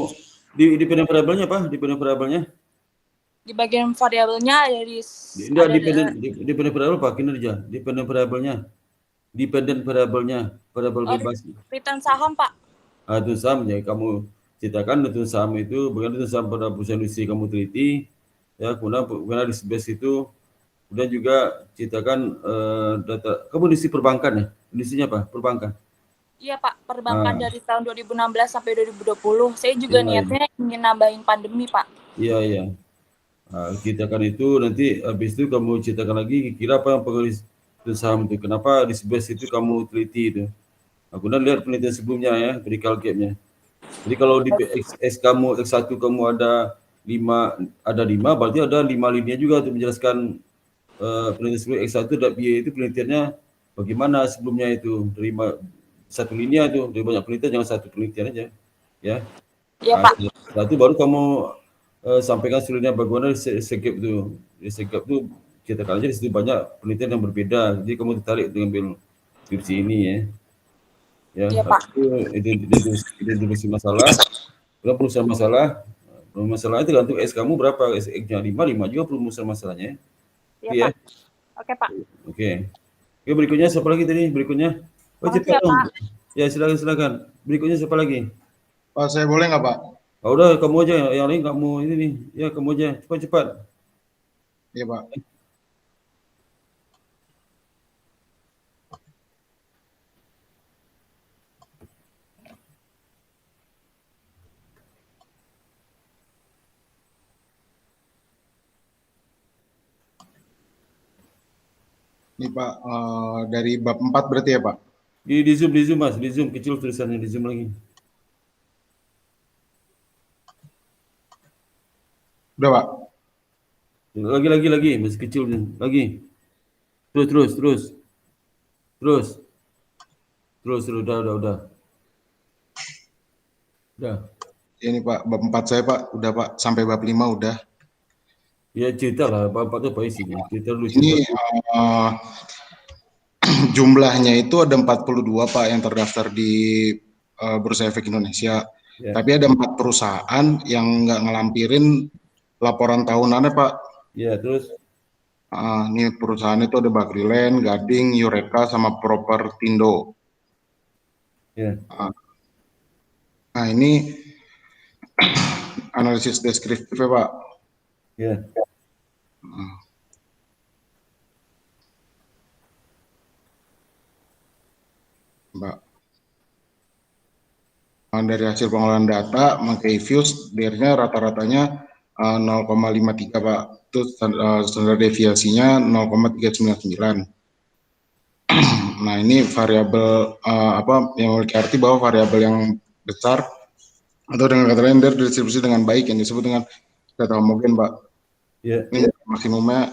[SPEAKER 1] di dependent variable-nya apa? Dependent variable-nya?
[SPEAKER 7] Di bagian variabelnya ada
[SPEAKER 1] dependent variable apa? Kinerja. Dependent variable-nya, variabel bebas.
[SPEAKER 7] Return saham, Pak.
[SPEAKER 1] Itu saham ya, kamu ceritakan itu saham itu, bagaimana itu saham pada perusahaan industri kamu teliti, ya, kemudian di base itu, kemudian juga ceritakan data, kamu industri perbankan ya? Industrinya apa? Perbankan?
[SPEAKER 7] Iya Pak, perbankan dari tahun 2016 sampai 2020. Saya juga niatnya ingin nambahin pandemi, Pak.
[SPEAKER 1] Iya. Nah, ceritakan itu, nanti habis itu kamu ceritakan lagi, kira apa yang pengaruh saham itu, kenapa di base itu kamu teliti itu. Aku lihat penelitian sebelumnya ya, empirical gap-nya. Jadi kalau di X1 kamu ada 5, berarti ada 5 linia juga untuk menjelaskan penelitian sebelum X1 dan BA itu penelitiannya bagaimana sebelumnya itu dari satu linia itu, dari banyak penelitian, jangan satu penelitian aja. Ya.
[SPEAKER 7] Iya, Pak.
[SPEAKER 1] Setelah itu baru kamu sampaikan seluruhnya bagaimana risk gap itu. Risk gap itu kita aja di situ banyak penelitian yang berbeda. Jadi kamu tertarik dengan skripsi ini ya.
[SPEAKER 7] Ya, Pak.
[SPEAKER 1] Itu masalah. Kalau perusahaan masalah itu tergantung S kamu berapa. S-nya 5 juga perusahaan masalahnya.
[SPEAKER 7] Iya, Pak. Oke, Pak.
[SPEAKER 1] Oke, berikutnya siapa lagi tadi? Oh, cepat dong. Pak. Ya, silakan. Berikutnya siapa lagi?
[SPEAKER 8] Pak, saya boleh nggak, Pak?
[SPEAKER 1] Udah, kamu aja. Yang lain kamu ini nih. Ya, kamu aja. Cepat.
[SPEAKER 8] Iya, Pak. Ini Pak, dari bab 4 berarti ya Pak?
[SPEAKER 1] Di zoom Mas, di zoom kecil tulisannya, di zoom lagi.
[SPEAKER 8] Udah Pak?
[SPEAKER 1] Lagi, masih kecil lagi. Terus, udah.
[SPEAKER 8] Ini Pak, bab 4 saya Pak, udah Pak, sampai bab 5 udah.
[SPEAKER 1] Ya cerita lah, Bapak tuh apa isinya? Cerita dulu.
[SPEAKER 8] Ini jumlahnya itu ada 42 Pak yang terdaftar di Bursa Efek Indonesia.
[SPEAKER 1] Ya.
[SPEAKER 8] Tapi ada 4 perusahaan yang nggak ngelampirin laporan tahunannya Pak.
[SPEAKER 1] Ya, terus?
[SPEAKER 8] Ini perusahaan itu ada Bagriland, Gading, Eureka, sama Propertindo.
[SPEAKER 1] Ya.
[SPEAKER 8] Nah ini analisis deskriptif ya Pak.
[SPEAKER 1] Ya.
[SPEAKER 8] Mbak. Dari hasil pengolahan data, memakai views, DIR-nya rata-ratanya 0,53 Pak. Itu standar deviasinya 0,399. Nah ini variabel yang memiliki arti bahwa variabel yang besar atau dengan kata lain distribusi dengan baik yang disebut dengan data homogen Pak.
[SPEAKER 1] Ya.
[SPEAKER 8] Ini maksimumnya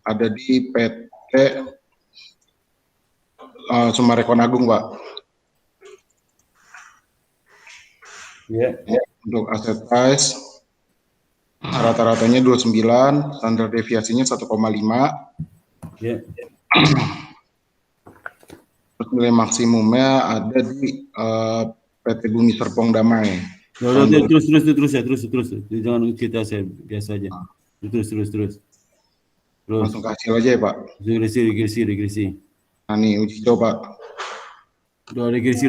[SPEAKER 8] ada di PT Sumarekon Agung Pak.
[SPEAKER 1] Ya.
[SPEAKER 8] Untuk aset size rata-ratanya 29, standar deviasinya 1,5.
[SPEAKER 1] Ya.
[SPEAKER 8] Terus nilai maksimumnya ada di PT Bumi Serpong Damai.
[SPEAKER 1] Terus. Jangan cerita saya biasa aja. Terus.
[SPEAKER 8] Langsung ke hasil aja ya Pak.
[SPEAKER 1] Regresi.
[SPEAKER 8] Nah nih uji coba.
[SPEAKER 1] Udah regresi.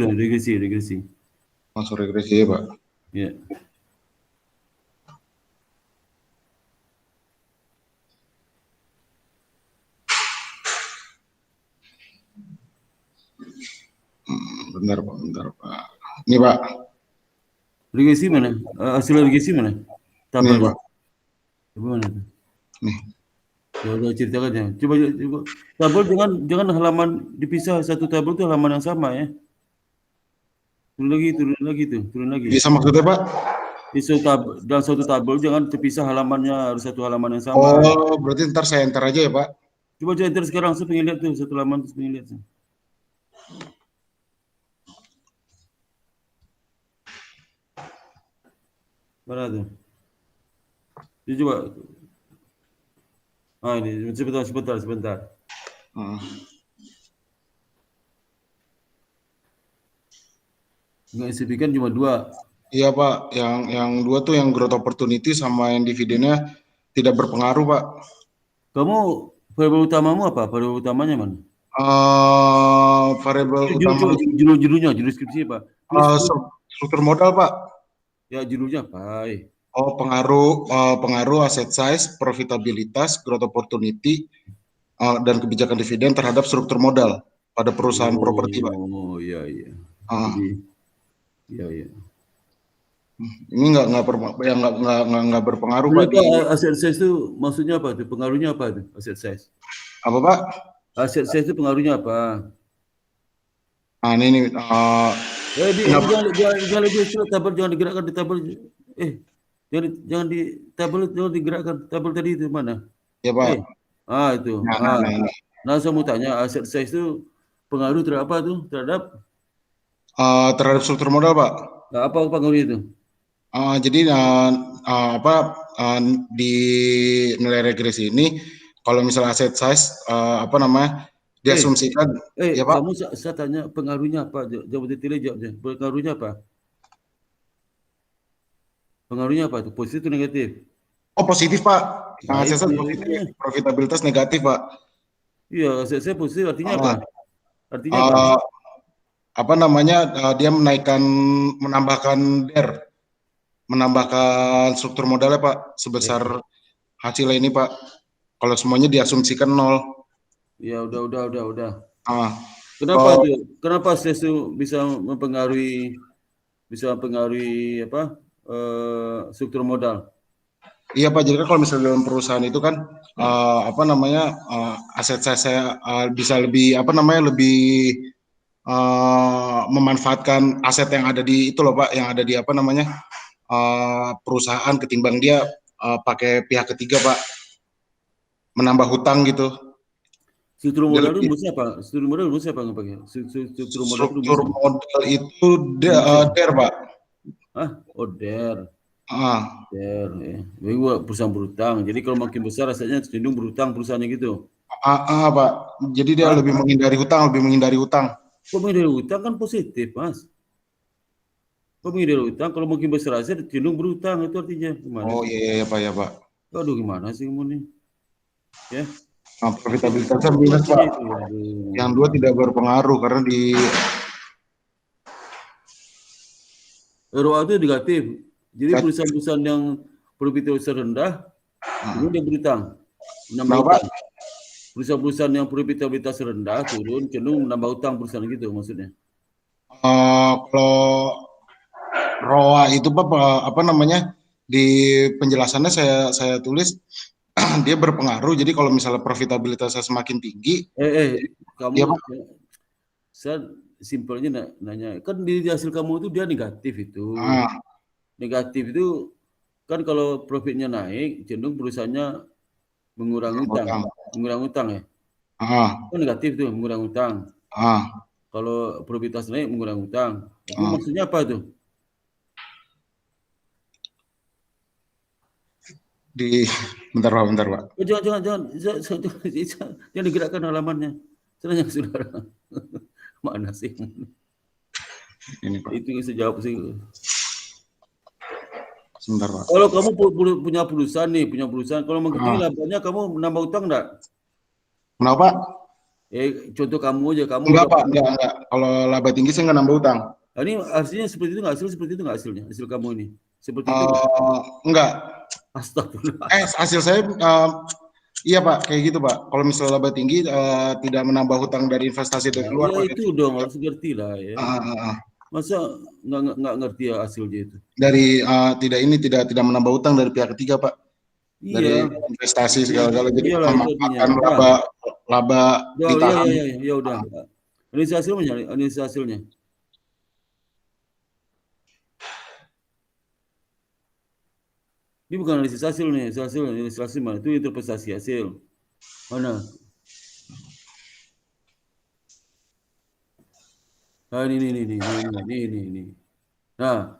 [SPEAKER 8] Langsung regresi ya Pak.
[SPEAKER 1] Ya.
[SPEAKER 8] Bentar Pak. Ini Pak.
[SPEAKER 1] Regresi mana? Hasil regresi mana?
[SPEAKER 8] Ini Pak.
[SPEAKER 1] Mana?
[SPEAKER 8] Nih.
[SPEAKER 1] Udah ceritakan ya. Coba. Tabel jangan halaman dipisah, satu tabel itu halaman yang sama ya. Turun lagi.
[SPEAKER 8] Bisa maksudnya Pak?
[SPEAKER 1] Dalam satu tabel jangan terpisah halamannya, harus satu halaman yang sama.
[SPEAKER 8] Oh, berarti ntar saya enter aja ya Pak?
[SPEAKER 1] Coba enter sekarang, saya pengen lihat tuh satu halaman, terus pengen lihat. Mana tuh? Ini coba. Ini sebentar. Nggak signifikan cuma 2.
[SPEAKER 8] Iya Pak, yang 2 tuh yang growth opportunity sama yang dividennya tidak berpengaruh Pak.
[SPEAKER 1] Kamu variabel utamamu apa? Variabel utamanya mana?
[SPEAKER 8] Variabel utama
[SPEAKER 1] judulnya, judul deskripsi Pak.
[SPEAKER 8] Struktur modal Pak.
[SPEAKER 1] Ya judulnya apa?
[SPEAKER 8] Pengaruh aset size, profitabilitas, growth opportunity, dan kebijakan dividen terhadap struktur modal pada perusahaan properti Pak.
[SPEAKER 1] Oh iya. Iya.
[SPEAKER 8] Ini nggak berpengaruh Pak.
[SPEAKER 1] Aset size itu maksudnya apa tuh? Pengaruhnya apa tuh aset size?
[SPEAKER 8] Apa Pak?
[SPEAKER 1] Aset size itu pengaruhnya apa?
[SPEAKER 8] Ini
[SPEAKER 1] jangan tabel, jangan digerakkan di tabel. Jangan di tabel, jangan digerakkan. Tabel tadi itu mana?
[SPEAKER 8] Ya Pak.
[SPEAKER 1] Itu. Nah, saya mau tanya, aset size itu pengaruh terhadap apa tuh?
[SPEAKER 8] Terhadap struktur modal Pak.
[SPEAKER 1] Nah, apa pengaruhnya itu?
[SPEAKER 8] Jadi di nilai regresi ini kalau misalnya aset size diasumsikan ya Pak.
[SPEAKER 1] Kamu saya tanya pengaruhnya apa? Jawab detailnya, jawabnya. Pengaruhnya apa? Pengaruhnya apa? Itu positif atau negatif?
[SPEAKER 8] Oh, positif Pak. Aset size positif, profitabilitas negatif Pak.
[SPEAKER 1] Iya, aset size positif artinya apa? Artinya
[SPEAKER 8] apa? Dia menambahkan DER, menambahkan struktur modalnya Pak sebesar hasilnya ini Pak. Kalau semuanya diasumsikan 0.
[SPEAKER 1] Ya udah.
[SPEAKER 8] Kenapa
[SPEAKER 1] tuh? Kenapa stres itu bisa mempengaruhi apa? Struktur modal?
[SPEAKER 8] Iya Pak, jadi kan kalau misalnya dalam perusahaan itu kan apa namanya aset saya bisa lebih apa namanya lebih memanfaatkan aset yang ada di itu loh Pak, yang ada di apa namanya perusahaan ketimbang dia pakai pihak ketiga Pak, menambah hutang gitu.
[SPEAKER 1] Struktur
[SPEAKER 8] Dia
[SPEAKER 1] modal itu
[SPEAKER 8] lebih
[SPEAKER 1] rumusnya apa? Struktur modal rumusnya apa nggak pakai? Struktur modal itu
[SPEAKER 8] struktur
[SPEAKER 1] rumusnya.
[SPEAKER 8] modal itu
[SPEAKER 1] Rumusnya.
[SPEAKER 8] DER Pak.
[SPEAKER 1] Ah, oh DER.
[SPEAKER 8] Ah,
[SPEAKER 1] DER ya. Jadi gua perusahaan berutang. Jadi kalau makin besar rasanya cenderung berutang perusahaannya gitu.
[SPEAKER 8] Pak. Jadi dia
[SPEAKER 1] Ah,
[SPEAKER 8] lebih menghindari hutang.
[SPEAKER 1] kok menghindari utang kan positif, Mas. Kok menghindari utang? Kalau makin besar aset cenderung berutang itu artinya gimana
[SPEAKER 8] Oh
[SPEAKER 1] sih?
[SPEAKER 8] iya Pak ya Pak.
[SPEAKER 1] Aduh gimana sih kamu nih? Ya.
[SPEAKER 8] Nah, profitabilitasnya
[SPEAKER 1] Itu
[SPEAKER 8] minus
[SPEAKER 1] artinya
[SPEAKER 8] Pak.
[SPEAKER 1] itu. Aduh.
[SPEAKER 8] Yang dua tidak berpengaruh karena di
[SPEAKER 1] ROA itu negatif. Jadi
[SPEAKER 8] Negatif.
[SPEAKER 1] perusahaan-perusahaan yang profitabilitas rendah itu dia berutang, menambah
[SPEAKER 8] Kenapa?
[SPEAKER 1] utang. Perusahaan-perusahaan yang profitabilitas rendah turun cenderung menambah utang perusahaan gitu maksudnya.
[SPEAKER 8] Kalau ROA itu Pak apa namanya di penjelasannya saya tulis dia berpengaruh. Jadi kalau misalnya profitabilitasnya semakin tinggi,
[SPEAKER 1] Kamu
[SPEAKER 8] ya Pak.
[SPEAKER 1] saya simpelnya nanya, kan di hasil kamu itu dia negatif itu.
[SPEAKER 8] Ah,
[SPEAKER 1] Negatif itu kan kalau profitnya naik cenderung perusahaannya mengurangi utang ya. Itu negatif tuh mengurangi utang. Kalau profitabilitas naik mengurangi utang. Itu maksudnya apa tuh?
[SPEAKER 8] bentar Pak.
[SPEAKER 1] Jangan digerakkan halamannya. Saya nanya ke saudara. Mana sih?
[SPEAKER 8] Ini Pak.
[SPEAKER 1] Itu yang saya jawab sih.
[SPEAKER 8] Sebentar Pak.
[SPEAKER 1] Kalau kamu punya perusahaan, kalau makin tinggi labanya kamu menambah utang enggak?
[SPEAKER 8] Kenapa Pak?
[SPEAKER 1] Contoh kamu aja, kamu
[SPEAKER 8] Enggak Pak, enggak. Kalau laba tinggi saya nggak nambah utang.
[SPEAKER 1] Ini hasilnya seperti itu nggak? Seperti itu nggak hasilnya? Hasil kamu ini? Seperti itu nggak?
[SPEAKER 8] Enggak.
[SPEAKER 1] Astagfirullah.
[SPEAKER 8] Hasil saya iya Pak, kayak gitu Pak. Kalau misalnya laba tinggi tidak menambah hutang dari investasi dari luar.
[SPEAKER 1] Ya itu dong harus ngerti lah ya. Masa nggak ngerti ya hasilnya itu?
[SPEAKER 8] Dari tidak menambah hutang dari pihak ketiga Pak.
[SPEAKER 1] Iya.
[SPEAKER 8] Dari investasi segala-gala jadi
[SPEAKER 1] Iyalah,
[SPEAKER 8] memanfaatkan laba ditahan.
[SPEAKER 1] Ya udah. Analisa hasilnya. Ini bukan analisis hasil nih, analisis hasil mana? Itu interpretasi hasil. Mana? Nah, ini. Nah,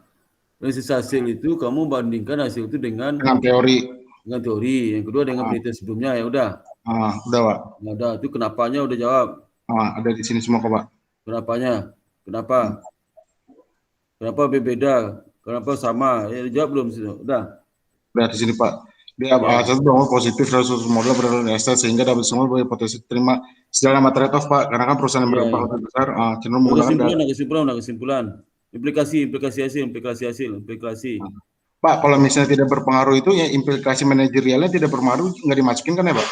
[SPEAKER 1] analisis hasil itu kamu bandingkan hasil itu dengan
[SPEAKER 8] teori.
[SPEAKER 1] Dengan teori. Yang kedua dengan penelitian sebelumnya, ya udah.
[SPEAKER 8] Udah Pak.
[SPEAKER 1] Nah, udah. Itu kenapanya udah jawab.
[SPEAKER 8] Ada di sini semua kok Pak.
[SPEAKER 1] Kenapanya? Kenapa? Kenapa beda? Kenapa sama? Ya jawab belum sih? Udah.
[SPEAKER 8] Udah di sini Pak. Dia satu bangun positif resursus modal berdasarkan estet sehingga dapat semua berpotensi terima sejalan sama trade-off Pak. Karena kan perusahaan yang berpengaruh besar cenderung menggunakan
[SPEAKER 1] kesimpulan. Implikasi hasil.
[SPEAKER 8] Pak, kalau misalnya tidak berpengaruh itu ya implikasi manajerialnya tidak berpengaruh nggak dimasukin kan ya Pak?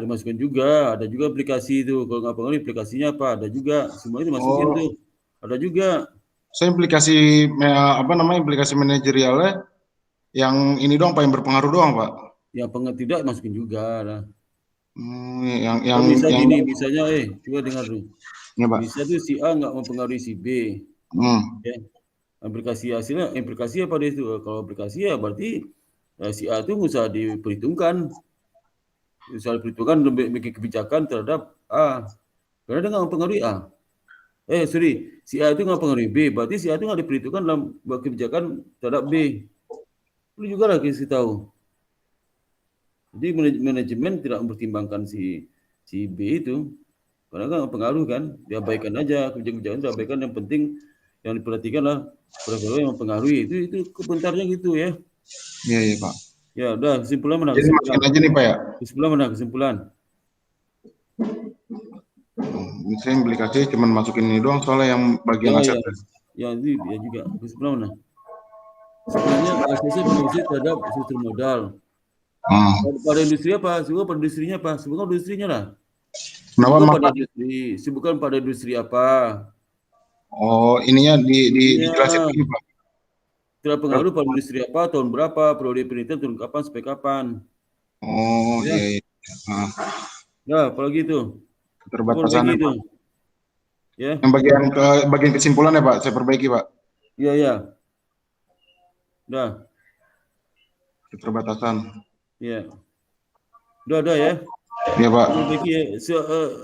[SPEAKER 1] Dimasukin juga, ada juga aplikasi itu. Kalau nggak pengaruh implikasinya apa? Ada juga, semua itu masukin tuh. Ada juga.
[SPEAKER 8] Saya implikasi implikasi manajerialnya yang ini doang Pak, yang berpengaruh doang Pak.
[SPEAKER 1] Yang tidak masukin juga lah. Misalnya coba dengar dulu.
[SPEAKER 8] Ya, Pak.
[SPEAKER 1] Bisa tuh si A nggak mempengaruhi si B. Ya. Implikasi apa dia itu? Kalau aplikasi ya berarti si A itu nggak usah diperhitungkan. Usah diperhitungkan bikin kebijakan terhadap A. Karena dia nggak mempengaruhi A. Si A itu nggak mempengaruhi B. Berarti si A itu nggak diperhitungkan dalam kebijakan terhadap B. Perlu juga lah kasih tahu. Jadi manajemen tidak mempertimbangkan si B itu. Karena kan pengaruh kan. Diabaikan aja. Kebijakan diabaikan. Yang penting yang diperhatikan lah perilaku yang mempengaruhi. Itu komentarnya gitu ya.
[SPEAKER 8] Iya Pak.
[SPEAKER 1] Ya udah, kesimpulan mana?
[SPEAKER 8] Jadi masukin aja nih Pak ya.
[SPEAKER 1] Kesimpulan.
[SPEAKER 8] Saya implikasi cuma masukin ini doang soalnya yang bagian aset.
[SPEAKER 1] Ya itu ya juga. Kesimpulan mana? Sebenarnya asesnya berfungsi terhadap struktur modal. Pada industri apa? Pada industrinya apa? Sebutkan industrinya lah. Sebutkan pada industri apa?
[SPEAKER 8] Ininya dijelasin lagi Pak.
[SPEAKER 1] Tidak pengaruh pada industri apa, tahun berapa, periode penelitian turun kapan, sampai kapan.
[SPEAKER 8] Oh,
[SPEAKER 1] Ya.
[SPEAKER 8] iya, iya. Ah,
[SPEAKER 1] Ya, apalagi itu.
[SPEAKER 8] keterbatasan
[SPEAKER 1] Perbaiki
[SPEAKER 8] ya,
[SPEAKER 1] itu.
[SPEAKER 8] Pak.
[SPEAKER 1] Ya,
[SPEAKER 8] Yang bagian kesimpulan ya, Pak, saya perbaiki, Pak.
[SPEAKER 1] ya, ya. Dah,
[SPEAKER 8] Keterbatasan.
[SPEAKER 1] ya. Udah ya.
[SPEAKER 8] Iya, Pak.
[SPEAKER 1] Perbaiki ya.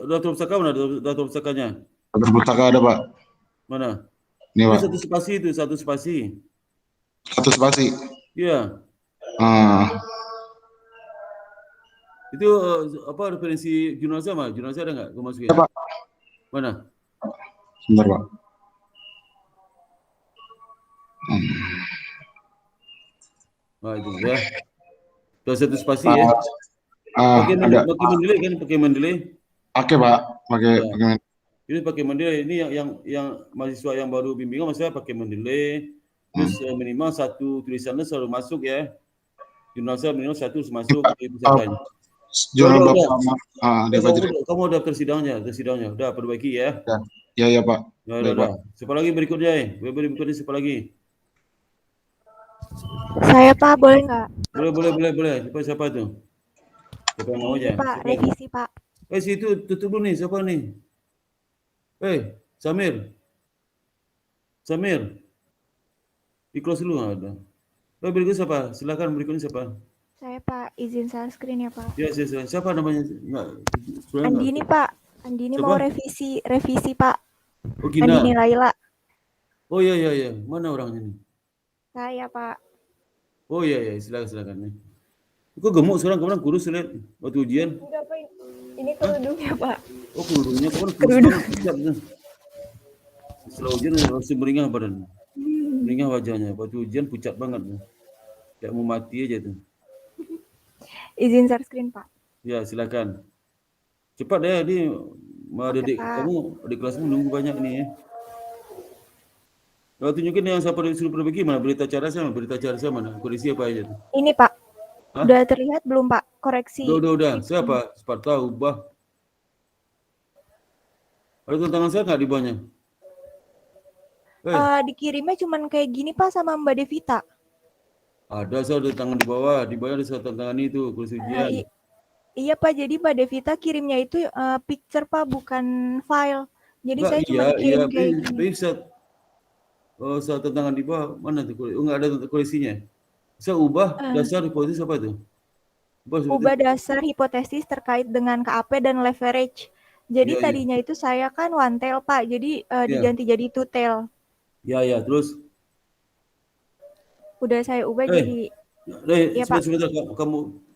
[SPEAKER 1] Daftar pustaka mana? Daftar pustakanya.
[SPEAKER 8] Daftar pustaka ada, Pak.
[SPEAKER 1] Mana?
[SPEAKER 8] Ini,
[SPEAKER 1] Itu
[SPEAKER 8] Pak.
[SPEAKER 1] satu spasi itu, satu spasi.
[SPEAKER 8] Satu spasi.
[SPEAKER 1] Iya. Itu apa referensi jurnal sama? Jurnal ada nggak? Gue masukin.
[SPEAKER 8] Ya, Pak.
[SPEAKER 1] Mana?
[SPEAKER 8] Sebentar, Pak.
[SPEAKER 1] Nah, itu ya. Sudah satu spasi ya. Pakai
[SPEAKER 8] Ada.
[SPEAKER 1] mendelay kan? Pakai mendelay.
[SPEAKER 8] Oke, Pak. Pakai
[SPEAKER 1] Ya.
[SPEAKER 8] pakai.
[SPEAKER 1] Ini pakai mendelay. Ini yang mahasiswa yang baru bimbingan maksudnya pakai mendelay. Terus minimal satu tulisannya selalu masuk ya. Jurnal saya minimal satu masuk di pusakanya.
[SPEAKER 8] Jurnal
[SPEAKER 1] Udah,
[SPEAKER 8] Bapak sama
[SPEAKER 1] kamu daftar sidangnya, udah perbaiki ya.
[SPEAKER 8] Ya, Pak.
[SPEAKER 1] Ya,
[SPEAKER 8] Baik,
[SPEAKER 1] udah. Siapa lagi berikutnya? Berikutnya siapa lagi?
[SPEAKER 6] Saya Pak, boleh nggak?
[SPEAKER 1] Boleh. Siapa tuh? Siapa yang mau aja?
[SPEAKER 6] Pak, revisi Pak.
[SPEAKER 1] Situ tutup dulu nih, siapa nih? Samir. Di close dulu ada. Berikutnya siapa? Silakan berikutnya siapa?
[SPEAKER 6] Saya Pak, izin share screen ya Pak.
[SPEAKER 1] Ya, siapa namanya?
[SPEAKER 6] Andini Pak. Andini
[SPEAKER 1] siapa?
[SPEAKER 6] mau revisi Pak.
[SPEAKER 1] Oh, Gina.
[SPEAKER 6] Andini Laila.
[SPEAKER 1] Oh iya. Mana orangnya nih?
[SPEAKER 6] Saya Pak.
[SPEAKER 1] Oh iya, silakan. Kok gemuk sekarang, kemarin kurus lihat waktu ujian.
[SPEAKER 6] Enggak Pak, ini kerudungnya Pak.
[SPEAKER 1] Oh, kerudungnya kemarin kurus banget. Setelah ujian langsung meringah badan. Meringah wajahnya. Waktu ujian pucat banget. Kayak mau mati aja tuh.
[SPEAKER 6] Izin share screen Pak.
[SPEAKER 1] Ya, silakan. Cepat ya, ini adik kamu, adik kelasmu nunggu banyak nih ya. Kalau tunjukin yang siapa disuruh perbaiki mana? Berita acara saya mana? Kondisi apa aja tuh?
[SPEAKER 6] Ini Pak.
[SPEAKER 1] Hah?
[SPEAKER 6] Udah terlihat belum Pak? Koreksi.
[SPEAKER 1] Udah. Siapa? Sparta, ubah. Ada tantangan saya nggak di bawahnya?
[SPEAKER 6] Dikirimnya cuman kayak gini Pak sama Mbak Devita.
[SPEAKER 1] Ada tantangan di bawah ada tantangan itu, kursus ujian.
[SPEAKER 6] Iya Pak, jadi Mbak Devita kirimnya itu picture Pak, bukan file. Jadi saya cuma kirim kayak gini.
[SPEAKER 1] Saat tantangan di bawah mana tuh? Enggak ada koleksinya. Saya ubah dasar hipotesis apa itu?
[SPEAKER 6] Ubah dasar hipotesis terkait dengan KAP dan leverage. Jadi tadinya itu saya kan one tail Pak, jadi diganti jadi two tail.
[SPEAKER 1] Ya, terus?
[SPEAKER 6] Udah saya ubah jadi.
[SPEAKER 1] Ya, sebentar,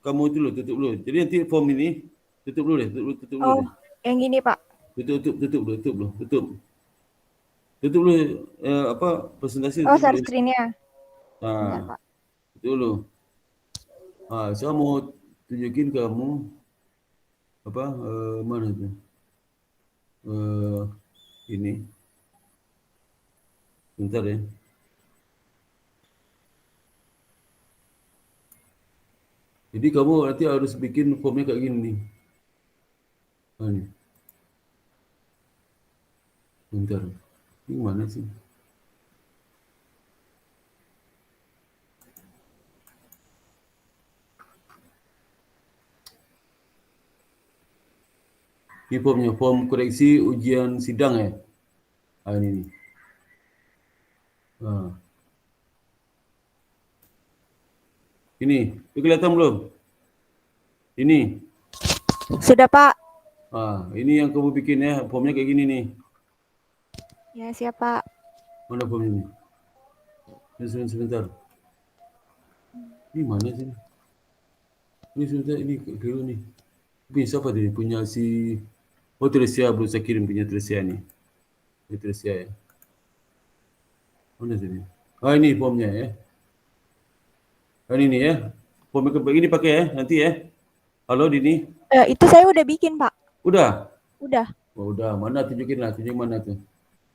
[SPEAKER 1] kamu itu loh, tutup dulu. Jadi nanti form ini tutup dulu deh, tutup dulu.
[SPEAKER 6] Oh, yang gini Pak. Tutup
[SPEAKER 1] dulu presentasi.
[SPEAKER 6] Oh, share screen-nya.
[SPEAKER 1] Nah, Pak. Tutup dulu. Saya mau tunjukin kamu mana tuh? Ini. Bentar ya. Jadi kamu nanti harus bikin formnya kayak gini nih. Nih. Bentar. Ini mana sih? Ini formnya, form koreksi ujian sidang ya. Ini nih. Ini kelihatan belum? Ini.
[SPEAKER 6] Sudah Pak.
[SPEAKER 1] Ini yang kamu bikin ya, formnya kayak gini nih.
[SPEAKER 6] Ya siap Pak.
[SPEAKER 1] Mana formnya ini? Sebentar. Ini mana sih? Ini sebentar, ini keliru nih. Ini siapa tadi? Punya si Tresia, belum saya kirim punya Tresia nih. Ini Tresia ya. Mana sini? Ini formnya ya. Ini ya. Form ini pakai ya nanti ya. Halo Dini.
[SPEAKER 6] Itu saya udah bikin Pak.
[SPEAKER 1] Udah.
[SPEAKER 6] Oh,
[SPEAKER 1] udah. Mana tunjukin mana tuh.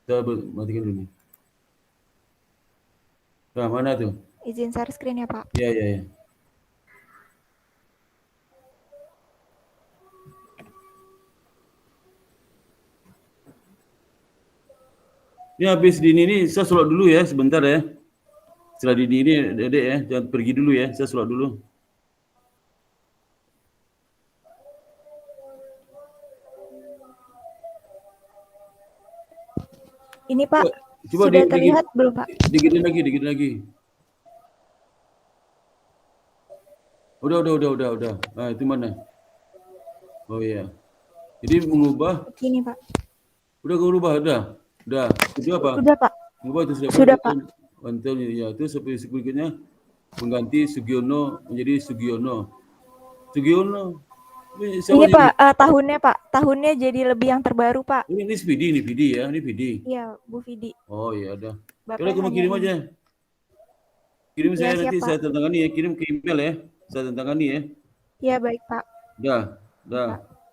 [SPEAKER 1] Kita matikan dulu nih. Nah, mana tuh?
[SPEAKER 6] Izin share screen ya Pak.
[SPEAKER 1] Iya. Ini habis Dini ini saya sholat dulu ya sebentar ya. Setelah ini adik ya, jangan pergi dulu ya, saya sholat dulu.
[SPEAKER 6] Ini Pak,
[SPEAKER 1] Coba
[SPEAKER 6] sudah terlihat belum Pak?
[SPEAKER 1] Dikitin lagi. Udah. Nah, itu mana? Oh iya. Jadi mengubah.
[SPEAKER 6] Ini Pak.
[SPEAKER 1] Udah. Itu apa?
[SPEAKER 6] Sudah Pak.
[SPEAKER 1] Mengubah itu
[SPEAKER 6] Sudah Pak.
[SPEAKER 1] Mantelnya ya, itu seperti berikutnya mengganti Sugiono menjadi Sugiono.
[SPEAKER 6] Ini Pak, tahunnya jadi lebih yang terbaru Pak.
[SPEAKER 1] Ini Vidi ya, ini Vidi.
[SPEAKER 6] Iya, Bu Vidi.
[SPEAKER 1] Oh iya, udah.
[SPEAKER 6] Bapak
[SPEAKER 1] Kamu kirim aja. Kirim
[SPEAKER 6] ya,
[SPEAKER 1] saya nanti, saya tantangani ya, kirim ke email ya, saya tantangani ya.
[SPEAKER 6] Iya baik Pak.
[SPEAKER 1] Dah,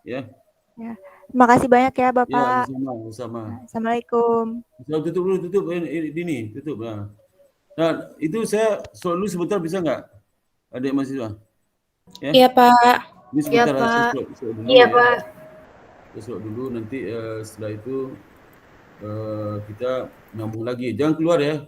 [SPEAKER 1] ya.
[SPEAKER 6] Ya, terima kasih banyak ya Bapak.
[SPEAKER 1] Ya, sama.
[SPEAKER 6] Assalamualaikum.
[SPEAKER 1] Tutup ini, tutup. Nah, itu saya soal dulu sebentar bisa nggak, adik mahasiswa? Ya?
[SPEAKER 3] Iya Pak.
[SPEAKER 1] Ini sebentar,
[SPEAKER 3] Iya Pak.
[SPEAKER 1] Saya dulu nanti setelah itu kita nyambung lagi. Jangan keluar ya.